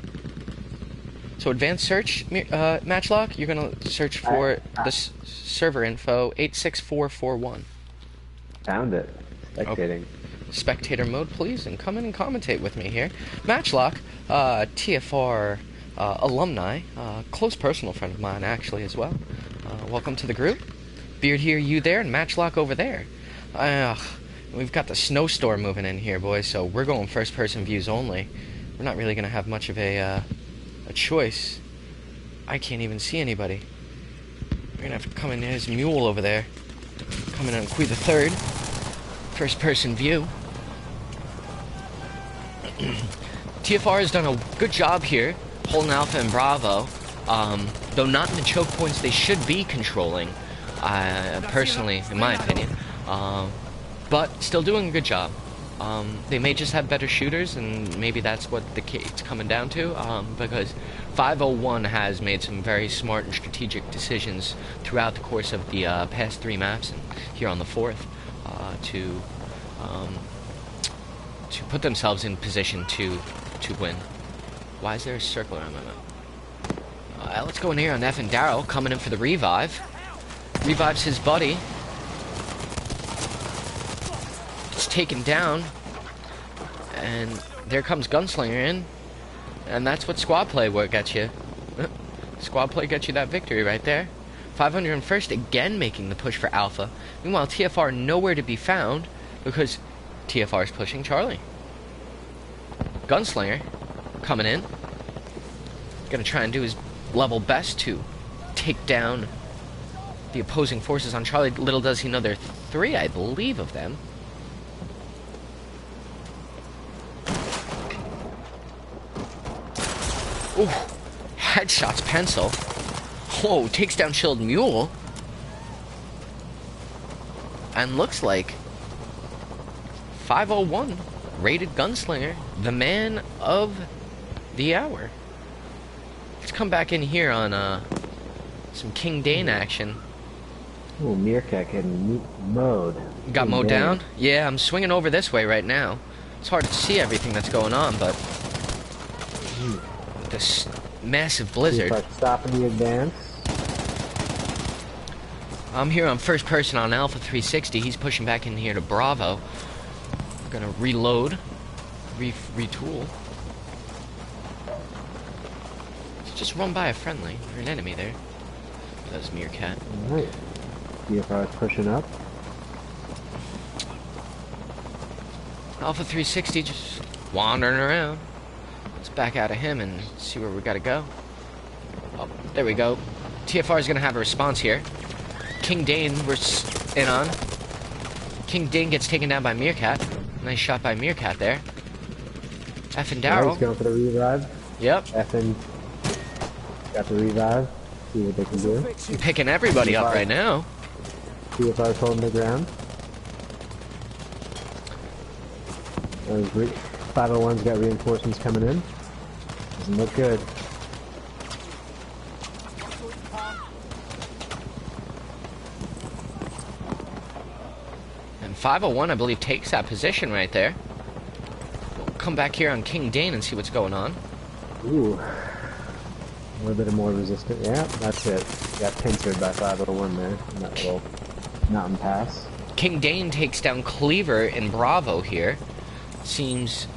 So advanced search, Matchlock, you're going to search for the server info 86441. Found it. Spectating. Spectator mode, please, and come in and commentate with me here. Matchlock, TFR alumni, close personal friend of mine, actually, as well. Welcome to the group. Beard here, you there, and Matchlock over there. We've got the snowstorm moving in here, boys, so we're going first-person views only. We're not really going to have much of a choice. I can't even see anybody. We're going to have to come in. There's Mule over there. Coming in on Qui the Third. First-person view. TFR has done a good job here, holding Alpha and Bravo, though not in the choke points they should be controlling, personally, in my opinion, but still doing a good job. They may just have better shooters, and maybe that's what it's coming down to, because 501 has made some very smart and strategic decisions throughout the course of the past 3 maps, and here on the 4th, to put themselves in position to win. Why is there a circle around my map? Let's go in here on F and Darrow, coming in for the revive. Revives his buddy. It's taken down. And there comes Gunslinger in. And that's what squad play will get you. Squad play gets you that victory right there. 501st again making the push for Alpha. Meanwhile, TFR nowhere to be found because TFR is pushing Charlie. Gunslinger coming in. Gonna try and do his level best to take down the opposing forces on Charlie. Little does he know there are 3, I believe, of them. Ooh, headshots pencil. Whoa, takes down Chilled Mule. And looks like 501 rated Gunslinger, the man of the hour. Let's come back in here on some King Dane action. Oh, Meerkat getting mowed. Got mowed down? Yeah, I'm swinging over this way right now. It's hard to see everything that's going on, but this massive blizzard. Stopping the advance. I'm here on first person on Alpha 360. He's pushing back in here to Bravo. We're gonna reload, retool. Just run by a friendly or an enemy there. That was Meerkat. Alright. TFR is pushing up. Alpha 360 just wandering around. Let's back out of him and see where we gotta go. Oh, there we go. TFR is gonna have a response here. King Dane we're in on. King Dane gets taken down by Meerkat. Nice shot by Meerkat there. F and Darrow. He's going for the revive. Yep. F and got the revive. See what they can do. I'm picking everybody up right now. TFR's holding the ground. 501's got reinforcements coming in. Doesn't look good. And 501, I believe, takes that position right there. We'll come back here on King Dane and see what's going on. Ooh. A little bit more resistant. Yeah, that's it. Got pincered by 501 there in that little mountain pass. King Dane takes down Cleaver in Bravo here. Seems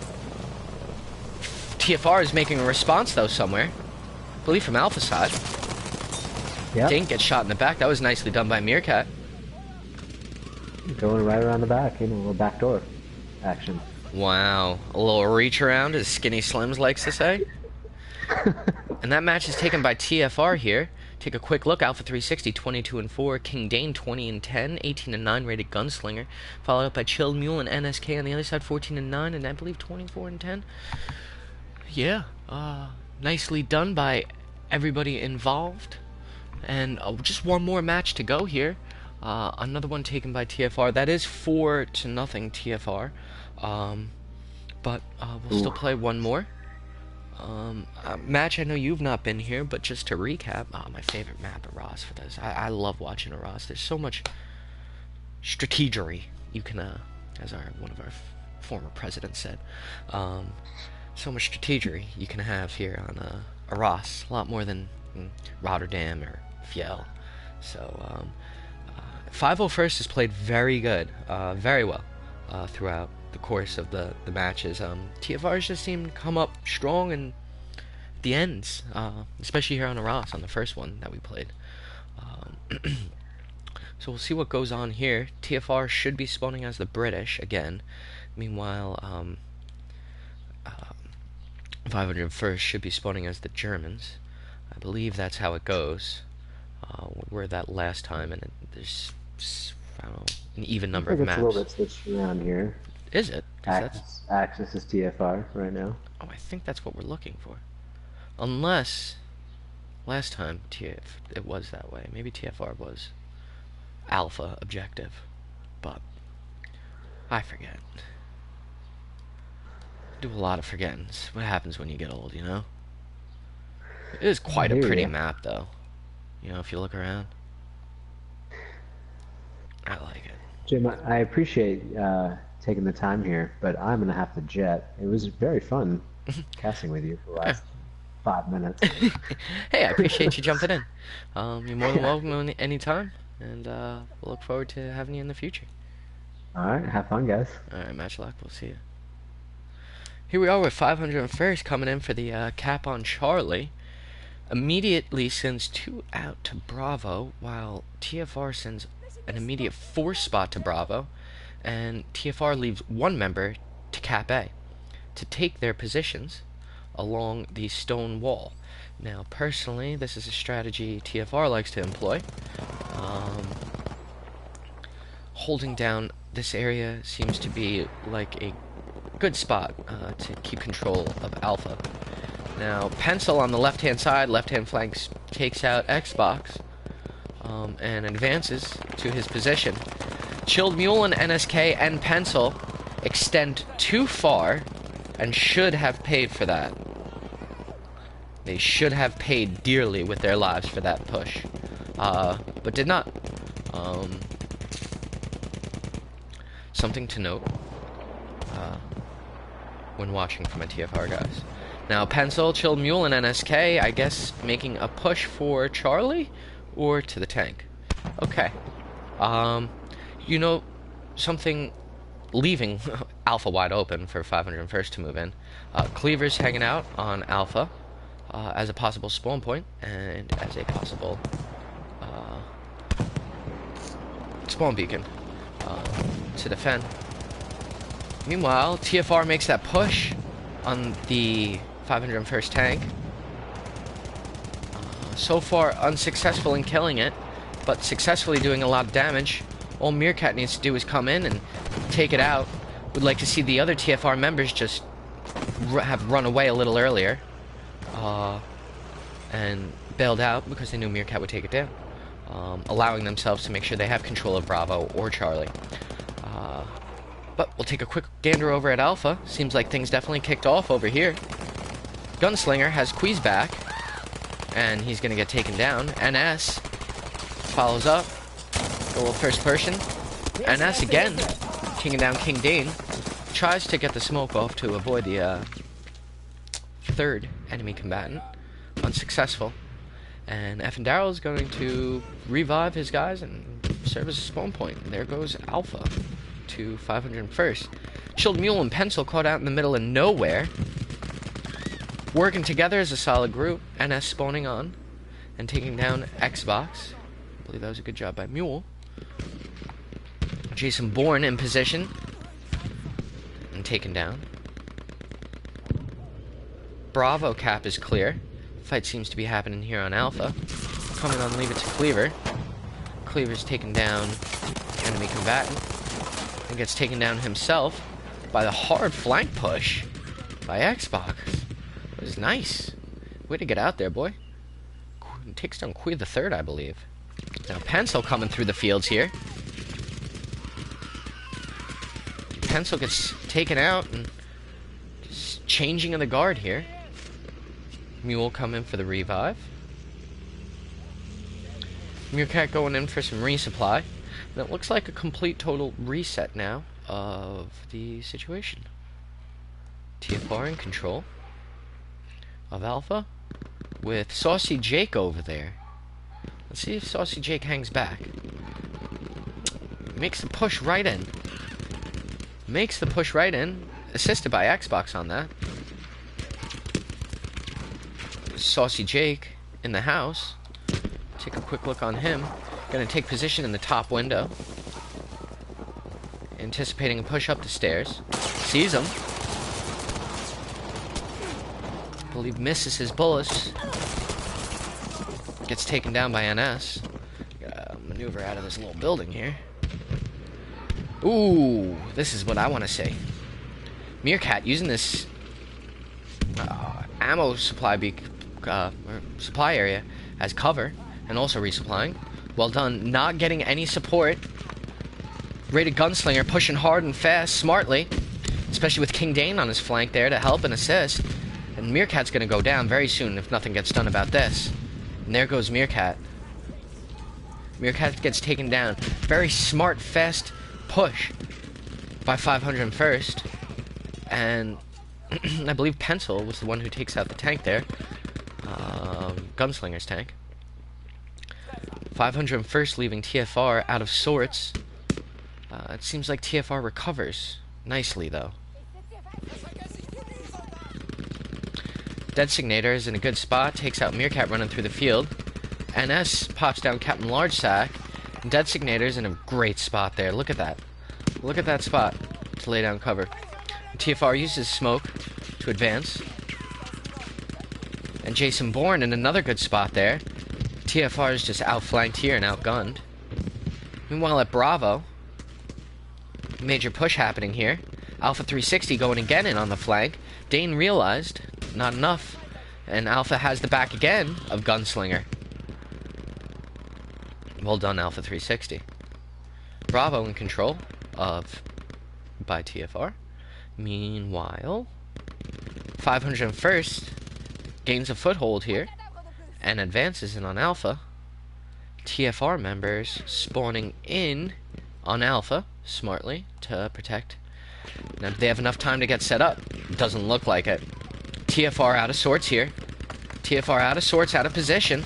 TFR is making a response, though, somewhere. I believe from Alpha side. Yeah. Dane gets shot in the back. That was nicely done by Meerkat. Going right around the back, a little backdoor action. Wow. A little reach around, as Skinny Slims likes to say. And that match is taken by TFR here. Take a quick look. Alpha 360, 22-4. King Dane, 20-10. 18-9 rated Gunslinger. Followed up by Chilled Mule and NSK on the other side, 14-9. And I believe 24-10. Yeah. Nicely done by everybody involved. And just one more match to go here. Another one taken by TFR. That is 4-0 TFR. But we'll still play one more. A match I know you've not been here, but just to recap, my favorite map at Ross for this. I love watching a Ross. There's so much strategery you can, as one of our former presidents said, so much strategery you can have here on a Ross. A lot more than Rotterdam or Fjell. So 501st has played very good, very well throughout the course of the matches. TFR's just seemed to come up strong in the ends, especially here on a Ross on the first one that we played. So we'll see what goes on here. TFR should be spawning as the British again. Meanwhile, 501st should be spawning as the Germans. I believe that's how it goes. We were that last time, and there's, I don't know, an even number of maps. It's a little bit switched around here. Is it? Axis is TFR right now. Oh, I think that's what we're looking for. Unless last time it was that way. Maybe TFR was Alpha objective, but I forget. Do a lot of forgettings. What happens when you get old, you know? It is quite a pretty map, though. You know, if you look around. I like it. Jim, I appreciate taking the time here, but I'm going to have to jet. It was very fun casting with you for the last 5 minutes. Hey, I appreciate you jumping in. You're more than welcome anytime, and we'll look forward to having you in the future. Alright, have fun, guys. Alright, Matchlock, we'll see you. Here we are with 501st coming in for the cap on Charlie. Immediately sends 2 out to Bravo, while TFR sends an immediate 4 spot to Bravo, and TFR leaves 1 member to Cap A to take their positions along the stone wall. Now, personally, this is a strategy TFR likes to employ. Holding down this area seems to be like a good spot to keep control of Alpha. Now, Pencil on the left-hand side, left-hand flank, takes out Xbox and advances to his position. Chilled Mule and NSK and Pencil extend too far and should have paid for that. They should have paid dearly with their lives for that push, but did not. Something to note when watching from a TFR, guys. Now, Pencil, Chilled Mule, and NSK, I guess, making a push for Charlie or to the tank. Okay. You know, something leaving Alpha wide open for 501st to move in. Cleaver's hanging out on Alpha as a possible spawn point and as a possible spawn beacon to defend. Meanwhile, TFR makes that push on the 501st tank. So far, unsuccessful in killing it, but successfully doing a lot of damage. All Meerkat needs to do is come in and take it out. Would like to see the other TFR members just have run away a little earlier and bailed out because they knew Meerkat would take it down, allowing themselves to make sure they have control of Bravo or Charlie. But we'll take a quick gander over at Alpha. Seems like things definitely kicked off over here. Gunslinger has Queez back, and he's going to get taken down. NS follows up. A little first person. NS again, kicking down King Dane. Tries to get the smoke off to avoid the third enemy combatant. Unsuccessful. And F and Darrell is going to revive his guys and serve as a spawn point. And there goes Alpha to 501st. Chilled Mule and Pencil caught out in the middle of nowhere. Working together as a solid group. NS spawning on and taking down Xbox. I believe that was a good job by Mule. Jason Bourne in position and taken down. Bravo cap is clear. Fight seems to be happening here on Alpha. Coming on, leave it to Cleaver. Cleaver's taken down enemy combatant and gets taken down himself by the hard flank push by Xbox. It was nice. Way to get out there, boy. Takes down Queen the Third, I believe. Now Pencil coming through the fields here. Pencil gets taken out and just changing of the guard here. Mule come in for the revive. Meerkat going in for some resupply. And it looks like a complete total reset now of the situation. TFR in control of Alpha with Saucy Jake over there. Let's see if Saucy Jake hangs back. Makes the push right in. Makes the push right in. Assisted by Xbox on that. Saucy Jake in the house. Take a quick look on him. Gonna take position in the top window. Anticipating a push up the stairs. Sees him. I believe misses his bullets. Gets taken down by NS. Gotta maneuver out of this little building here. Ooh, this is what I want to say. Meerkat using this ammo supply supply area as cover and also resupplying. Well done, not getting any support. Rated Gunslinger pushing hard and fast, smartly, especially with King Dane on his flank there to help and assist. And Meerkat's going to go down very soon if nothing gets done about this. And there goes Meerkat. Meerkat gets taken down. Very smart, fast push by 501st. And I believe Pencil was the one who takes out the tank there. Gunslinger's tank. 501st leaving TFR out of sorts. It seems like TFR recovers nicely, though. Designator is in a good spot, takes out Meerkat running through the field. NS pops down Captain Largesack. Designator's in a great spot there. Look at that. Look at that spot to lay down cover. TFR uses smoke to advance. And Jason Bourne in another good spot there. TFR is just outflanked here and outgunned. Meanwhile at Bravo, major push happening here. Alpha 360 going again in on the flank. Dane realized, not enough. And Alpha has the back again of Gunslinger. Well done, Alpha 360. Bravo in control of by TFR. Meanwhile, 501st gains a foothold here and advances in on Alpha. TFR members spawning in on Alpha smartly to protect. Now, do they have enough time to get set up? Doesn't look like it. TFR out of sorts here. TFR out of sorts, out of position.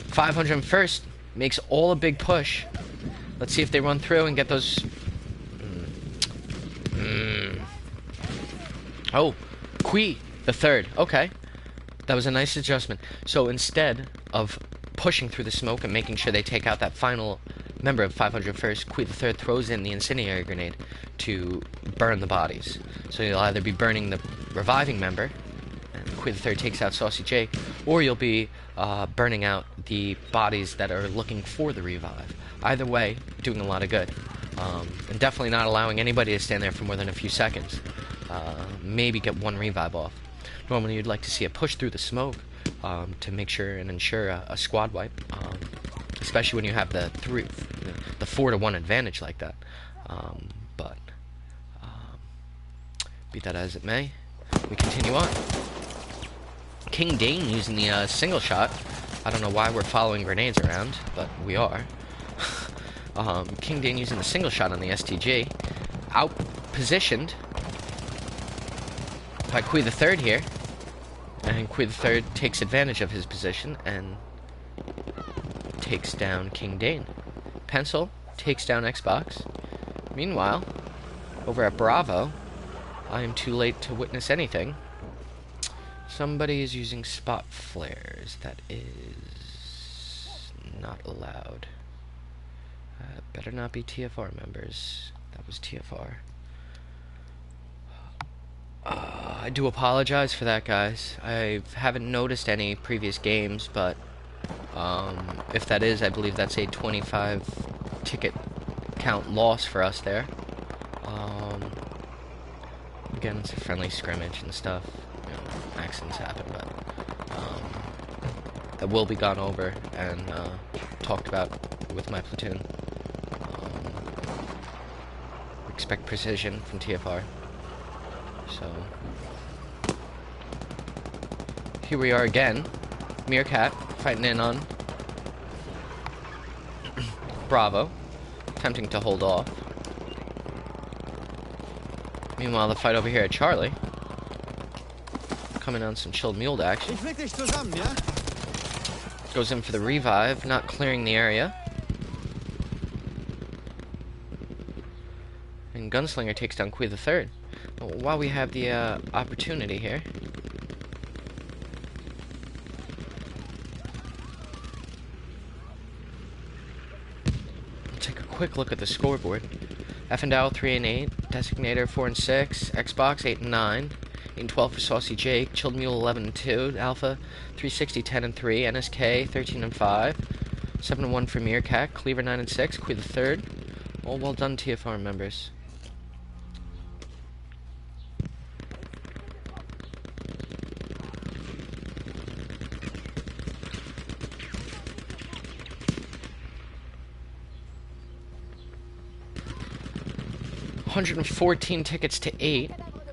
501st makes all a big push. Let's see if they run through and get those. Oh, Kui the third. Okay. That was a nice adjustment. So instead of pushing through the smoke and making sure they take out that final member of 501st, Kui the third throws in the incendiary grenade to burn the bodies. So you'll either be burning the reviving member, and Kui the third takes out Saucy Jake, or you'll be burning out the bodies that are looking for the revive. Either way, doing a lot of good. And definitely not allowing anybody to stand there for more than a few seconds. Maybe get one revive off. Normally you'd like to see a push through the smoke to make sure and ensure a squad wipe, especially when you have the 4-to-1 advantage like that. But be that as it may, we continue on. King Dane using the single shot. I don't know why we're following grenades around, but we are. King Dane using the single shot on the STG. Out positioned by Kui the third here. And Kui the third takes advantage of his position and takes down King Dane. Pencil takes down Xbox. Meanwhile, over at Bravo, I am too late to witness anything. Somebody is using spot flares. That is not allowed. Better not be TFR members. That was TFR. I do apologize for that, guys. I haven't noticed any previous games, but if that is, I believe that's a 25 ticket count loss for us there. Again, it's a friendly scrimmage and stuff. You know, accidents happen, but that will be gone over and talked about with my platoon. Expect precision from TFR. So here we are again. Meerkat fighting in on Bravo, attempting to hold off. Meanwhile, the fight over here at Charlie, coming on some chilled mule action. Goes in for the revive, not clearing the area. And Gunslinger takes down Kui the Third. While we have the opportunity here, we'll take a quick look at the scoreboard. F and Dow 3 and 8, Designator 4 and 6, Xbox 8 and 9, 8 and 12 for Saucy Jake, Chilled Mule 11 and 2, Alpha 360 10 and 3, NSK 13 and 5, 7 and 1 for Meerkat, Cleaver 9 and 6, Kui the Third. All well done, TFR members. $114 tickets to 8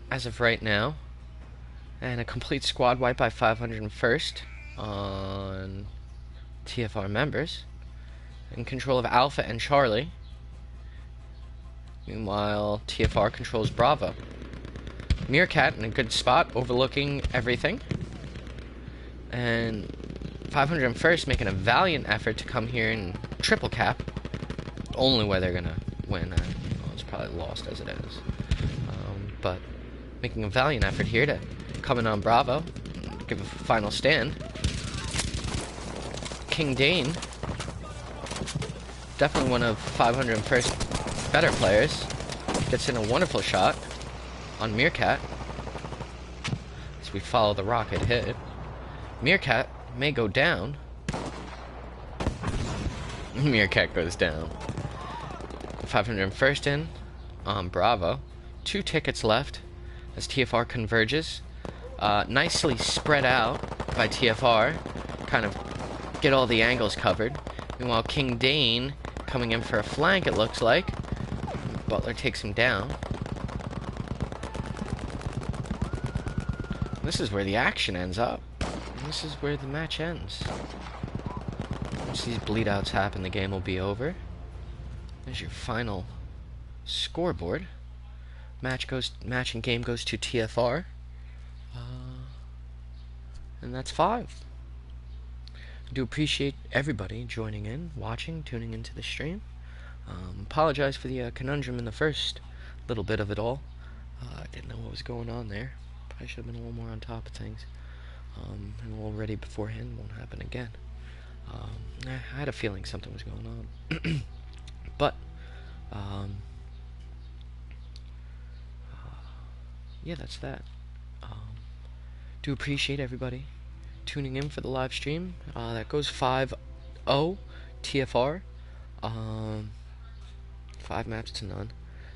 as of right now, and a complete squad wipe by 501st on TFR members. In control of Alpha and Charlie. Meanwhile, TFR controls Bravo. Meerkat in a good spot, overlooking everything. And 501st making a valiant effort to come here and triple cap. Only way they're gonna win. It's probably lost as it is. But making a valiant effort here to come in on Bravo, give a final stand. King Dane, definitely one of 501st better players, gets in a wonderful shot on Meerkat as we follow the rocket hit. Meerkat may go down. Meerkat goes down. 501st in on Bravo. 2 tickets left as TFR converges. Nicely spread out by TFR. Kind of get all the angles covered. Meanwhile, King Dane coming in for a flank, it looks like. Butler takes him down. This is where the action ends up. This is where the match ends. Once these bleedouts happen, the game will be over. There's your final scoreboard. Match and game goes to TFR. And that's 5. I do appreciate everybody joining in, watching, tuning into the stream. Apologize for the conundrum in the first little bit of it all. I didn't know what was going on there. Probably should have been a little more on top of things. And a little ready beforehand. Won't happen again. I had a feeling something was going on. But, yeah, that's that. Do appreciate everybody tuning in for the live stream. That goes 5-0 TFR. 5 maps to none.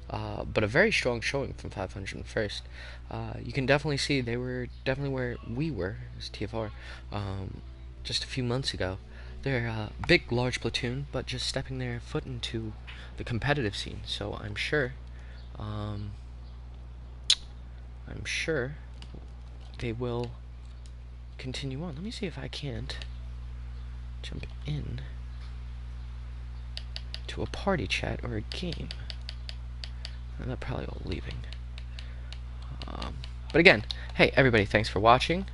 But a very strong showing from 501st. You can definitely see they were definitely where we were as TFR just a few months ago. They're a big, large platoon, but just stepping their foot into the competitive scene. So I'm sure they will continue on. Let me see if I can't jump in to a party chat or a game. They're probably all leaving. But again, hey everybody, thanks for watching.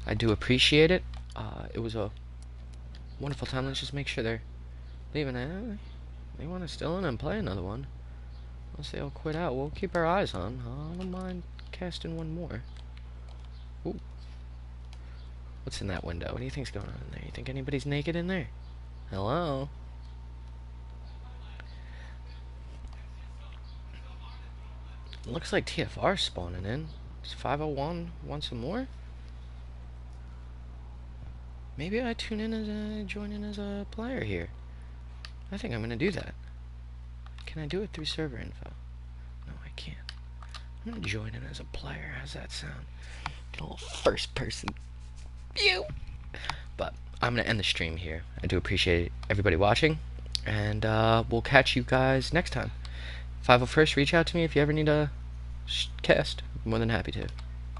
I do appreciate it. It was a wonderful time. Let's just make sure they're leaving. They want to still in and play another one. Unless they all quit out, we'll keep our eyes on. I don't mind casting one more. Ooh. What's in that window? What do you think's going on in there? You think anybody's naked in there? Hello? Looks like TFR spawning in. Is 501 want some more? Maybe I tune in as join in as a player here. I think I'm gonna do that. Can I do it through server info? No, I can't. I'm gonna join in as a player. How's that sound? Get a little first person view. But I'm gonna end the stream here. I do appreciate everybody watching, and we'll catch you guys next time. 501st, reach out to me if you ever need a cast. I'm more than happy to.